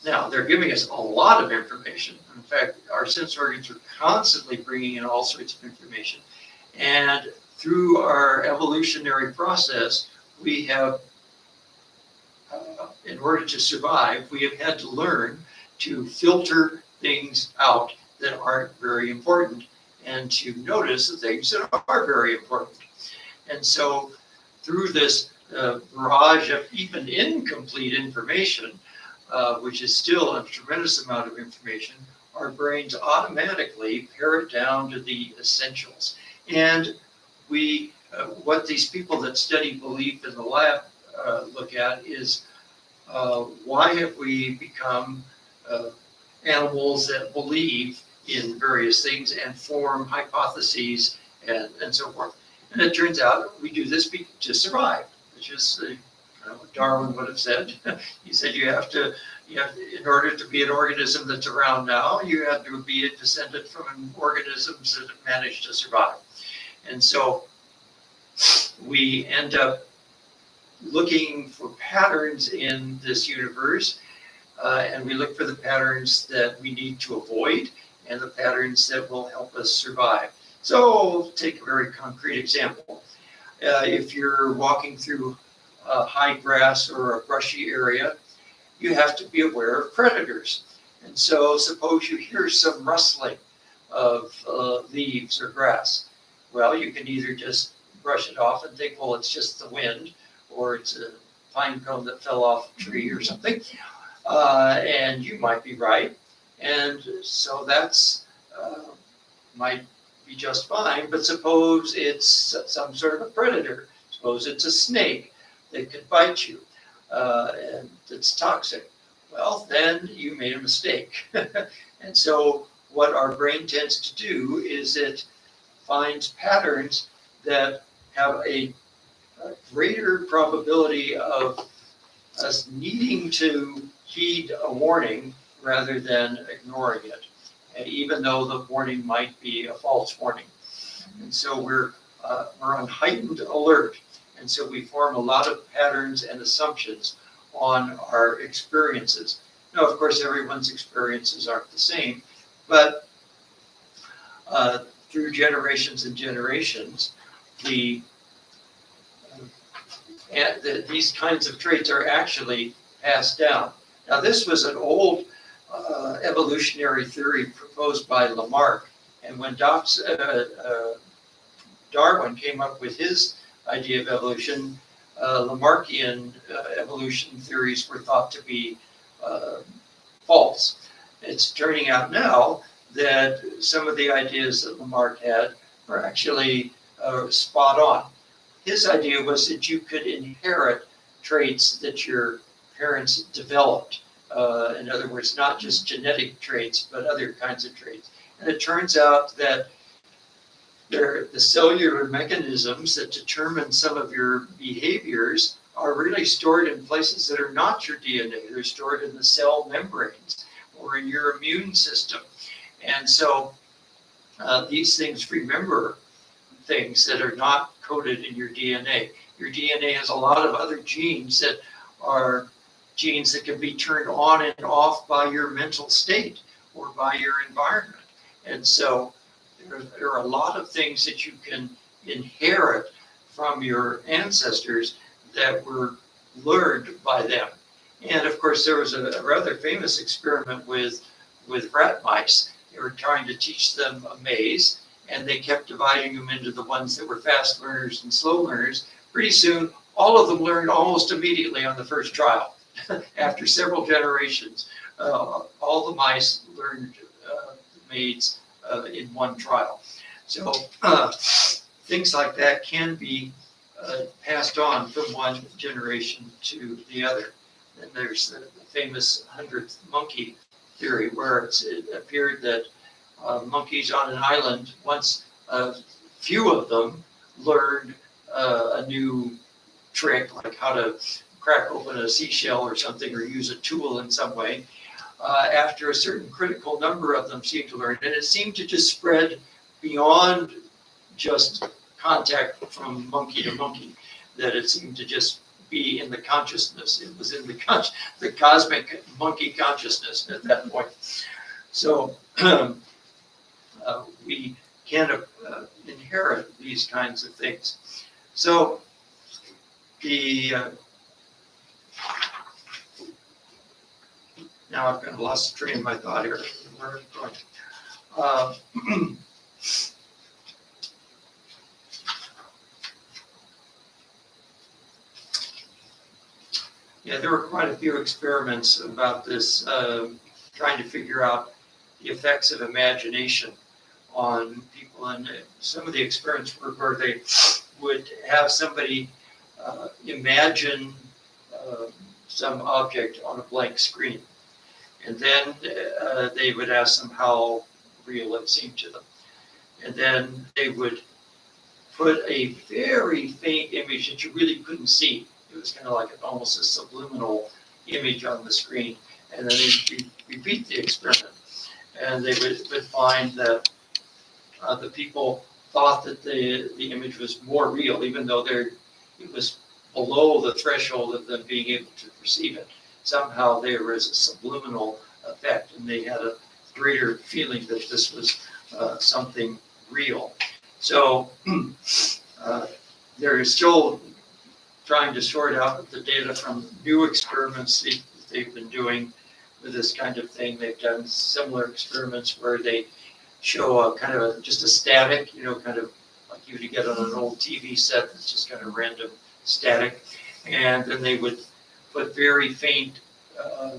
Now, they're giving us a lot of information. In fact, our sense organs are constantly bringing in all sorts of information. And through our evolutionary process, we have, in order to survive, we have had to learn to filter things out that aren't very important and to notice the things that are very important. And so through this barrage of even incomplete information, which is still a tremendous amount of information, our brains automatically pare it down to the essentials. And what these people that study belief in the lab look at is why have we become animals that believe in various things and form hypotheses and so forth. And it turns out we do this to survive, which is what Darwin would have said. He said you have to, in order to be an organism that's around now, you have to be a descendant from organisms that have managed to survive. And so we end up looking for patterns in this universe, and we look for the patterns that we need to avoid and the patterns that will help us survive. So take a very concrete example. If you're walking through high grass or a brushy area, you have to be aware of predators. And so suppose you hear some rustling of leaves or grass. Well, you can either just brush it off and think, well, it's just the wind, or it's a pine cone that fell off a tree or something. And you might be right. And so that's might be just fine. But suppose it's some sort of a predator. Suppose it's a snake that could bite you and it's toxic. Well, then you made a mistake. And so what our brain tends to do is it finds patterns that have a greater probability of us needing to heed a warning rather than ignoring it, and even though the warning might be a false warning. And so we're on heightened alert, and so we form a lot of patterns and assumptions on our experiences. Now, of course, everyone's experiences aren't the same, but through generations and generations, these kinds of traits are actually passed down. Now, this was an old evolutionary theory proposed by Lamarck, and when Darwin came up with his idea of evolution, Lamarckian evolution theories were thought to be false. It's turning out now that some of the ideas that Lamarck had are actually spot on. His idea was that you could inherit traits that your parents developed. In other words, not just genetic traits, but other kinds of traits. And it turns out that the cellular mechanisms that determine some of your behaviors are really stored in places that are not your DNA. They're stored in the cell membranes or in your immune system. And so these things remember things that are not coded in your DNA. Your DNA has a lot of other genes that are genes that can be turned on and off by your mental state or by your environment. And so there are a lot of things that you can inherit from your ancestors that were learned by them. And of course, there was a rather famous experiment with rat mice. They were trying to teach them a maze, and they kept dividing them into the ones that were fast learners and slow learners. Pretty soon, all of them learned almost immediately on the first trial. After several generations, all the mice learned the maze in one trial. So things like that can be passed on from one generation to the other. And there's the famous 100th monkey theory, where it appeared that monkeys on an island, once a few of them learned a new trick, like how to crack open a seashell or something, or use a tool in some way. After a certain critical number of them seemed to learn, and it seemed to just spread beyond just contact from monkey to monkey, that it seemed to just be in the consciousness. It was in the cosmic monkey consciousness at that point. So we can inherit these kinds of things. So now I've kind of lost the train of my thought here. Where am I going? Yeah, there were quite a few experiments about this, trying to figure out the effects of imagination on people. And some of the experiments were where they would have somebody imagine some object on a blank screen. And then they would ask them how real it seemed to them. And then they would put a very faint image that you really couldn't see. It was kind of like almost a subliminal image on the screen. And then they repeat the experiment. And they would find that the people thought that the image was more real, even though it was below the threshold of them being able to perceive it. Somehow there is a subliminal effect, and they had a greater feeling that this was something real. So they're still trying to sort out the data from new experiments they've been doing with this kind of thing. They've done similar experiments where they show a kind of just a static, kind of like you would get on an old TV set that's just kind of random static. And then they would put very faint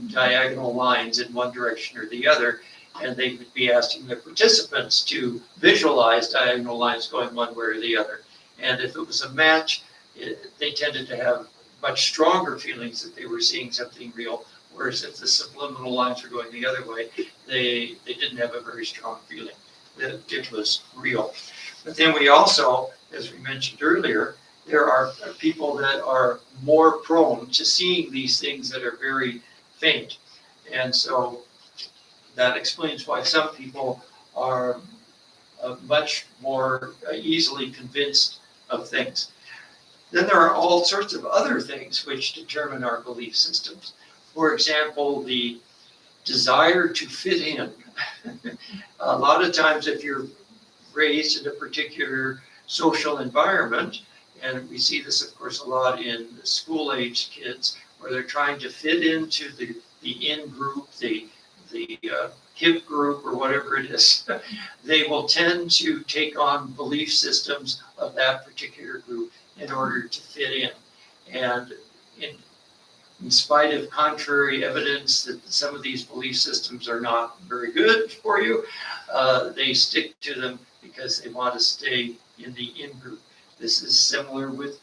diagonal lines in one direction or the other, and they would be asking the participants to visualize diagonal lines going one way or the other. And if it was a match, they tended to have much stronger feelings that they were seeing something real, whereas if the subliminal lines were going the other way, they didn't have a very strong feeling that it was real. But then we also, as we mentioned earlier, there are people that are more prone to seeing these things that are very faint. And so that explains why some people are much more easily convinced of things. Then there are all sorts of other things which determine our belief systems. For example, the desire to fit in. A lot of times if you're raised in a particular social environment, and we see this, of course, a lot in school-aged kids, where they're trying to fit into the in group, the hip group, or whatever it is, they will tend to take on belief systems of that particular group in order to fit in. And in spite of contrary evidence that some of these belief systems are not very good for you, they stick to them because they want to stay in the in group. This is similar with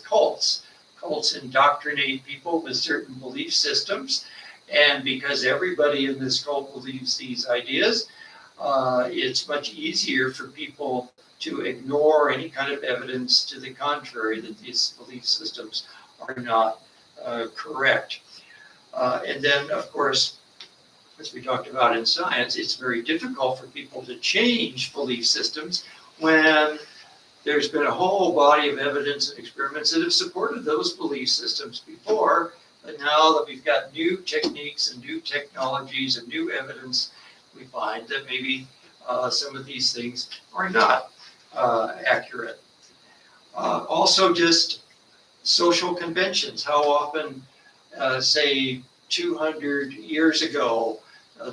cults. Cults indoctrinate people with certain belief systems, and because everybody in this cult believes these ideas, it's much easier for people to ignore any kind of evidence to the contrary that these belief systems are not correct. And then, of course, as we talked about in science, it's very difficult for people to change belief systems when there's been a whole body of evidence and experiments that have supported those belief systems before. But now that we've got new techniques and new technologies and new evidence, we find that maybe some of these things are not accurate. Also, just social conventions. How often, say, 200 years ago,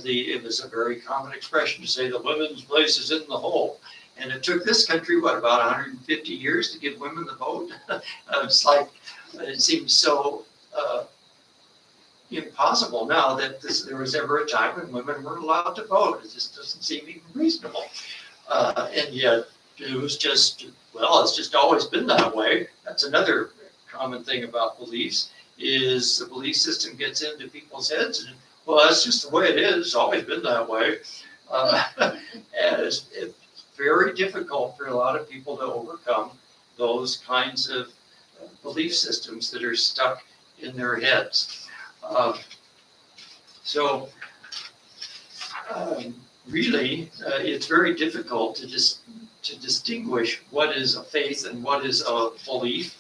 it was a very common expression to say the women's place is in the hole. And it took this country, about 150 years to give women the vote? It's like, it seems so impossible now that there was ever a time when women weren't allowed to vote. It just doesn't seem even reasonable. And yet, it was just, well, it's just always been that way. That's another common thing about beliefs, is the belief system gets into people's heads, and, well, that's just the way it is. It's always been that way. And it's very difficult for a lot of people to overcome those kinds of belief systems that are stuck in their heads. Really, it's very difficult to distinguish what is a faith and what is a belief.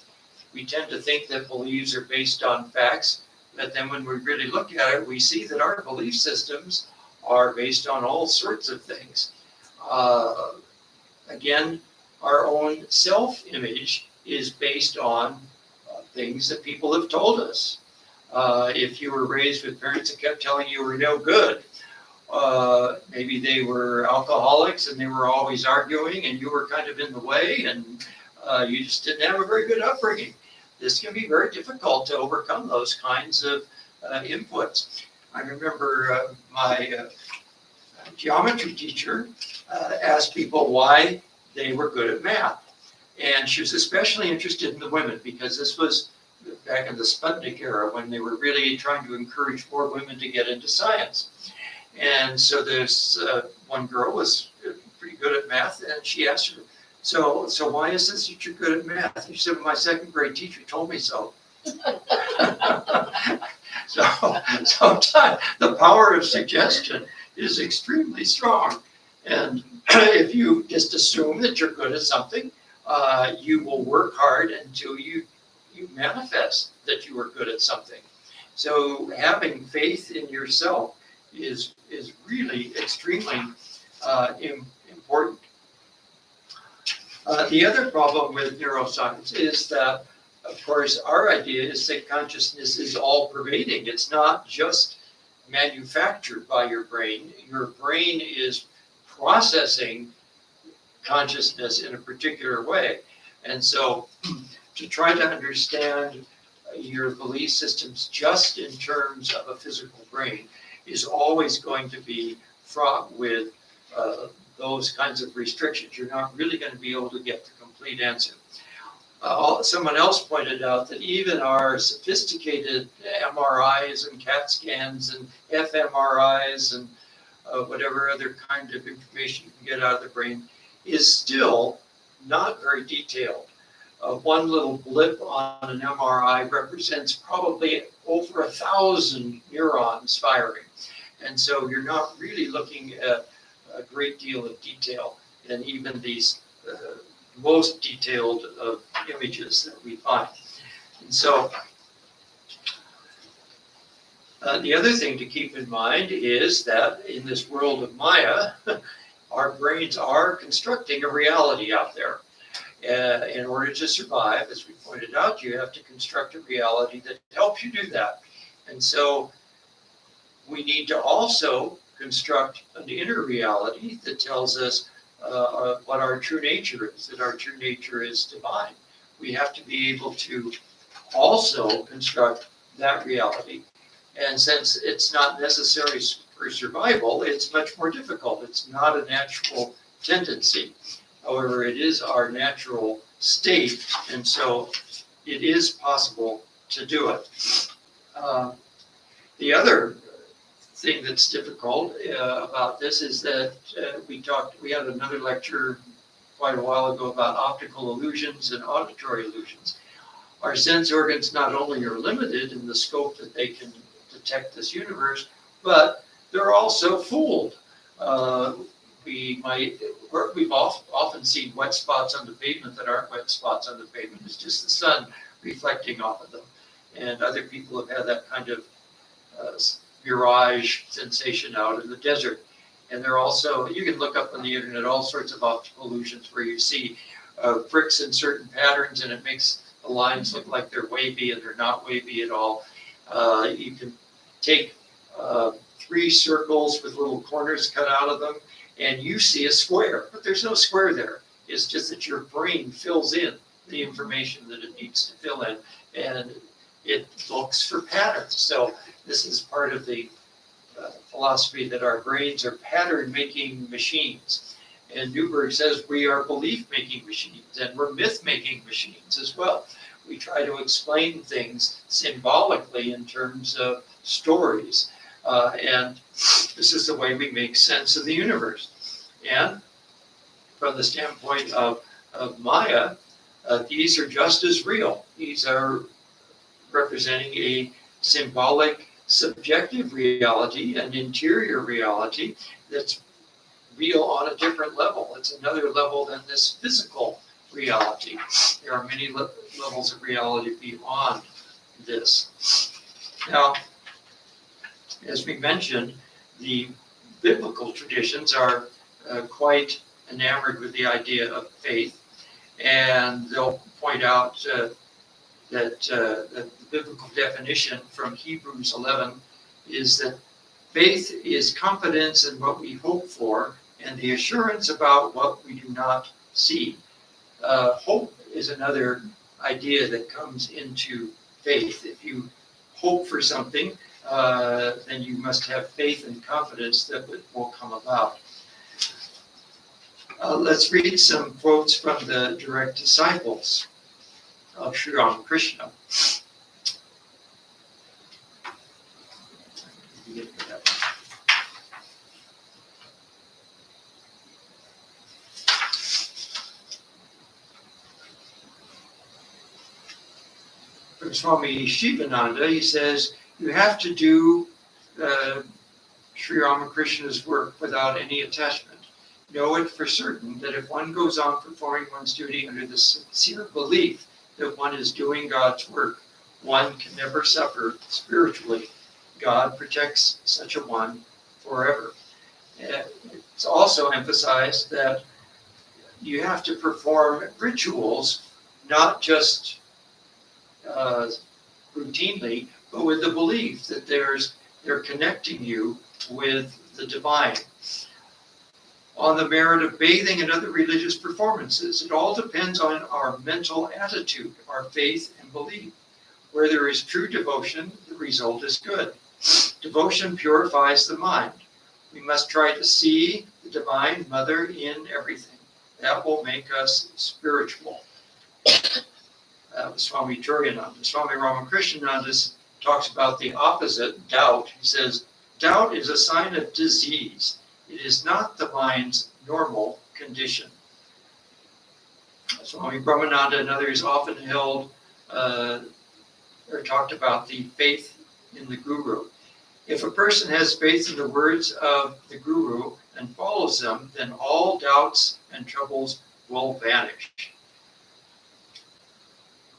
We tend to think that beliefs are based on facts, but then when we really look at it, we see that our belief systems are based on all sorts of things. Again, our own self-image is based on things that people have told us. If you were raised with parents that kept telling you were no good, maybe they were alcoholics and they were always arguing and you were kind of in the way, and you just didn't have a very good upbringing. This can be very difficult to overcome those kinds of inputs. I remember my geometry teacher asked people why they were good at math. And she was especially interested in the women, because this was back in the Sputnik era when they were really trying to encourage more women to get into science. And so there's one girl was pretty good at math, and she asked her, so why is this that you're good at math? And she said, well, my second grade teacher told me so. So sometimes the power of suggestion is extremely strong. And if you just assume that you're good at something, you will work hard until you manifest that you are good at something. So having faith in yourself is really extremely important. The other problem with neuroscience is that, of course, our idea is that consciousness is all pervading. It's not just manufactured by your brain. Your brain is processing consciousness in a particular way. And so to try to understand your belief systems just in terms of a physical brain is always going to be fraught with those kinds of restrictions. You're not really going to be able to get the complete answer. Someone else pointed out that even our sophisticated MRIs and CAT scans and fMRIs and whatever other kind of information you can get out of the brain is still not very detailed. One little blip on an MRI represents probably over 1,000 neurons firing. And so you're not really looking at a great deal of detail in even these most detailed of images that we find. And so the other thing to keep in mind is that in this world of Maya, our brains are constructing a reality out there. In order to survive, as we pointed out, you have to construct a reality that helps you do that. And so we need to also construct an inner reality that tells us what our true nature is, that our true nature is divine. We have to be able to also construct that reality. And since it's not necessary for survival, it's much more difficult. It's not a natural tendency. However, it is our natural state, and so it is possible to do it. The other thing that's difficult about this is that we had another lecture quite a while ago about optical illusions and auditory illusions. Our sense organs not only are limited in the scope that they can detect this universe, but they're also fooled. We've often seen wet spots on the pavement that aren't wet spots on the pavement. It's just the sun reflecting off of them. And other people have had that kind of mirage sensation out in the desert. And they're also, you can look up on the internet all sorts of optical illusions where you see bricks in certain patterns and it makes the lines look like they're wavy and they're not wavy at all. You can take 3 circles with little corners cut out of them and you see a square, but there's no square there. It's just that your brain fills in the information that it needs to fill in, and it looks for patterns. So this is part of the philosophy that our brains are pattern-making machines. And Newberg says we are belief-making machines, and we're myth-making machines as well. We try to explain things symbolically in terms of stories. And this is the way we make sense of the universe. And from the standpoint of Maya, these are just as real. These are representing a symbolic, subjective reality, an interior reality that's real on a different level. It's another level than this physical reality. There are many levels of reality beyond this. Now, as we mentioned, the biblical traditions are quite enamored with the idea of faith, and they'll point out that the biblical definition from Hebrews 11 is that faith is confidence in what we hope for and the assurance about what we do not see. Hope is another idea that comes into faith. If you hope for something, then you must have faith and confidence that it will come about. Let's read some quotes from the direct disciples of Sri Ramakrishna. From Swami Shivananda, he says, you have to do Sri Ramakrishna's work without any attachment. Know it for certain that if one goes on performing one's duty under the sincere belief that one is doing God's work. One can never suffer spiritually. God protects such a one forever. It's also emphasized that you have to perform rituals, not just routinely, but with the belief that they're connecting you with the divine. On the merit of bathing and other religious performances, it all depends on our mental attitude, our faith and belief. Where there is true devotion, the result is good. Devotion purifies the mind. We must try to see the Divine Mother in everything. That will make us spiritual. Swami Turiyananda. Swami Ramakrishnananda talks about the opposite, doubt. He says, doubt is a sign of disease. It is not the mind's normal condition. Swami Brahmananda and others often held or talked about the faith in the Guru. If a person has faith in the words of the Guru and follows them, then all doubts and troubles will vanish.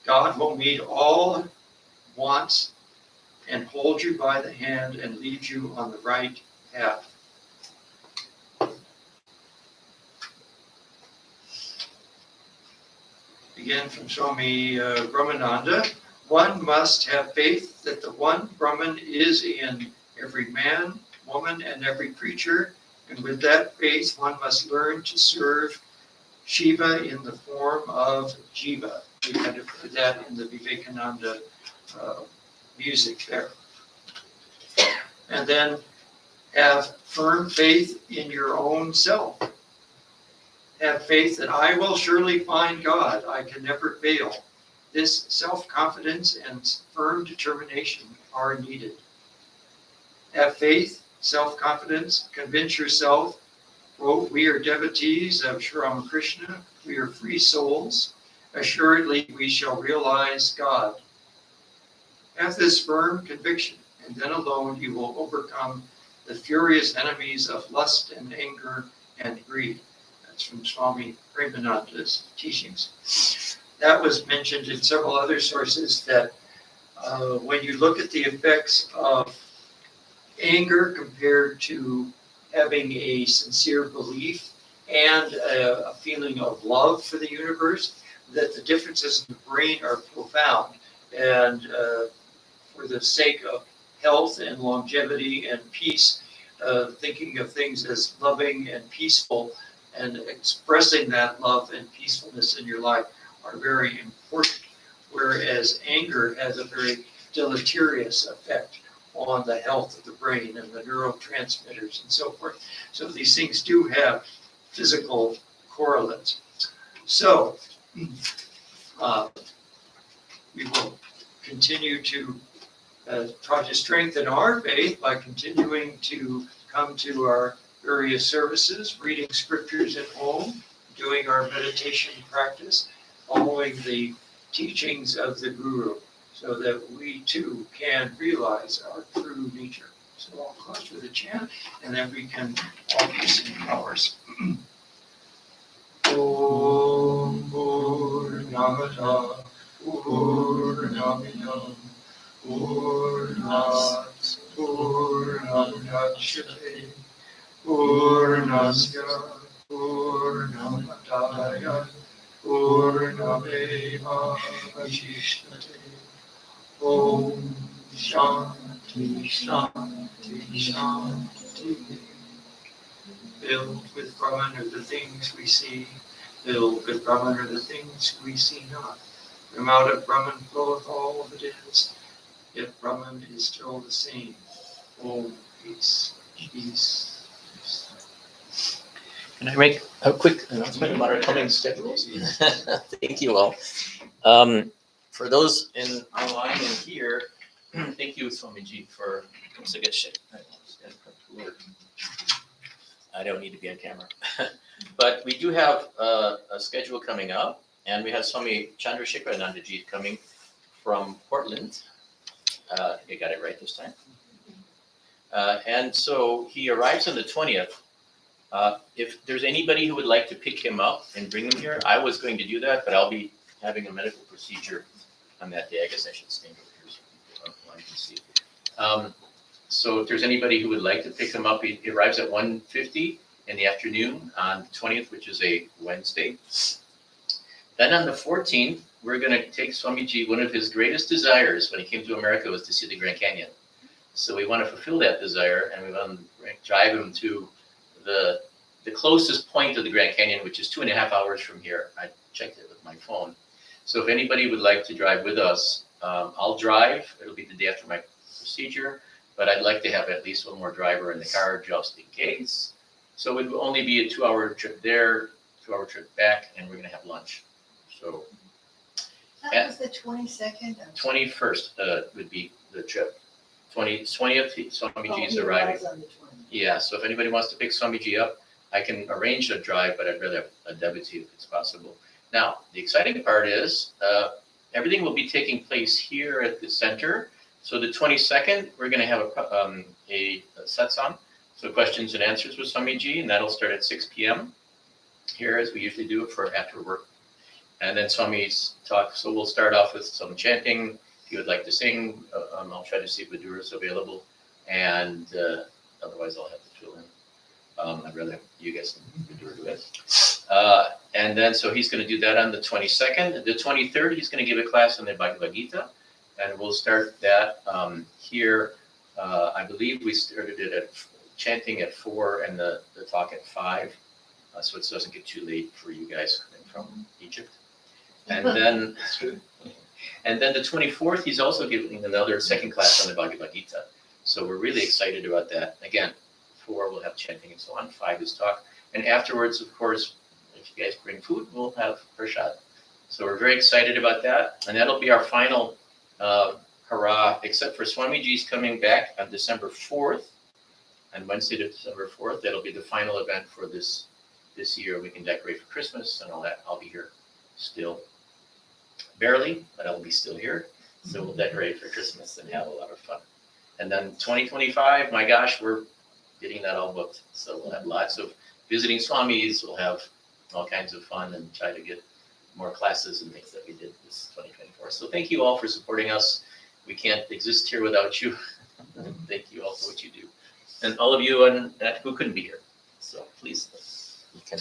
God will meet all wants and hold you by the hand and lead you on the right path. Again from Swami Brahmananda, one must have faith that the one Brahman is in every man, woman, and every creature, and with that faith one must learn to serve Shiva in the form of Jiva. We kind of put that in the Vivekananda music there. And then have firm faith in your own self. Have faith that I will surely find God. I can never fail. This self-confidence and firm determination are needed. Have faith, self-confidence, convince yourself, quote, we are devotees of Sri Ramakrishna, we are free souls. Assuredly, we shall realize God. Have this firm conviction, and then alone you will overcome the furious enemies of lust and anger and greed. That's from Swami Premananda's teachings. That was mentioned in several other sources that when you look at the effects of anger compared to having a sincere belief and a feeling of love for the universe, that the differences in the brain are profound. And for the sake of health and longevity and peace, thinking of things as loving and peaceful and expressing that love and peacefulness in your life are very important, whereas anger has a very deleterious effect on the health of the brain and the neurotransmitters and so forth. So these things do have physical correlates. So we will continue to try to strengthen our faith by continuing to come to our various services, reading scriptures at home, doing our meditation practice, following the teachings of the Guru, so that we too can realize our true nature. So I'll close with a chant, and then we can offer some flowers. Om Purnamata Purnamidam Purnat Purnamudachyate Purnasya Purnamadaya Purnameva Vashishnate. Om Shanti Shanti Shanti. Filled with Brahman are the things we see, filled with Brahman are the things we see not. From out of Brahman floweth all that is, yet Brahman is still the same. Om peace, peace, peace. Can I make a quick announcement about our coming schedules? Thank you all. For those online and here, thank you, Swamiji, for I don't need to be on camera. But we do have a schedule coming up, and we have Swami Chandrasekharanandaji coming from Portland. I got it right this time. And so he arrives on the 20th. If there's anybody who would like to pick him up and bring him here, I was going to do that, but I'll be having a medical procedure on that day. I guess I should stand over here so people can see. So if there's anybody who would like to pick him up, he arrives at 1:50 in the afternoon on the 20th, which is a Wednesday. Then on the 14th, we're going to take Swamiji. One of his greatest desires when he came to America was to see the Grand Canyon. So we want to fulfill that desire, and we want to drive him to the closest point of the Grand Canyon, which is 2.5 hours from here. I checked it with my phone. So if anybody would like to drive with us, I'll drive. It'll be the day after my procedure, but I'd like to have at least one more driver in the car just in case. So it will only be a 2-hour trip there, 2-hour trip back, and we're going to have lunch. So That was the 22nd. 21st would be the trip. 20th, Swamiji's Oh, arriving. he was on the 20th. Yeah, so if anybody wants to pick Swamiji up, I can arrange a drive, but I'd rather have a devotee if it's possible. Now, the exciting part is everything will be taking place here at the center. So the 22nd, we're going to have a satsang, so questions and answers with Swamiji, and that'll start at 6 p.m. here, as we usually do for after work. And then Swami's talk. So we'll start off with some chanting. If you would like to sing, I'll try to see if Vidura is available, and otherwise I'll have to fill in. I'd rather you guys Vidura do it. And then, so he's going to do that on the 22nd. The 23rd, he's going to give a class on the Bhagavad Gita, and we'll start that here. I believe we started it at chanting at 4 and the talk at 5, so it doesn't get too late for you guys coming from Egypt. And then, the 24th, he's also giving another second class on the Bhagavad Gita. So we're really excited about that. Again, 4 we'll have chanting and so on. 5 is talk, and afterwards, of course, if you guys bring food, we'll have prasad. So we're very excited about that, and that'll be our final hurrah. Except for Swamiji's coming back on December 4th, on Wednesday, December 4th. That'll be the final event for this year. We can decorate for Christmas and all that. I'll be here still. Barely, but I'll be still here. So we'll decorate for Christmas and have a lot of fun. And then 2025, my gosh, we're getting that all booked. So we'll have lots of visiting Swamis. We'll have all kinds of fun and try to get more classes and things that we did this 2024. So thank you all for supporting us. We can't exist here without you. Thank you all for what you do. And all of you who couldn't be here. So please, you can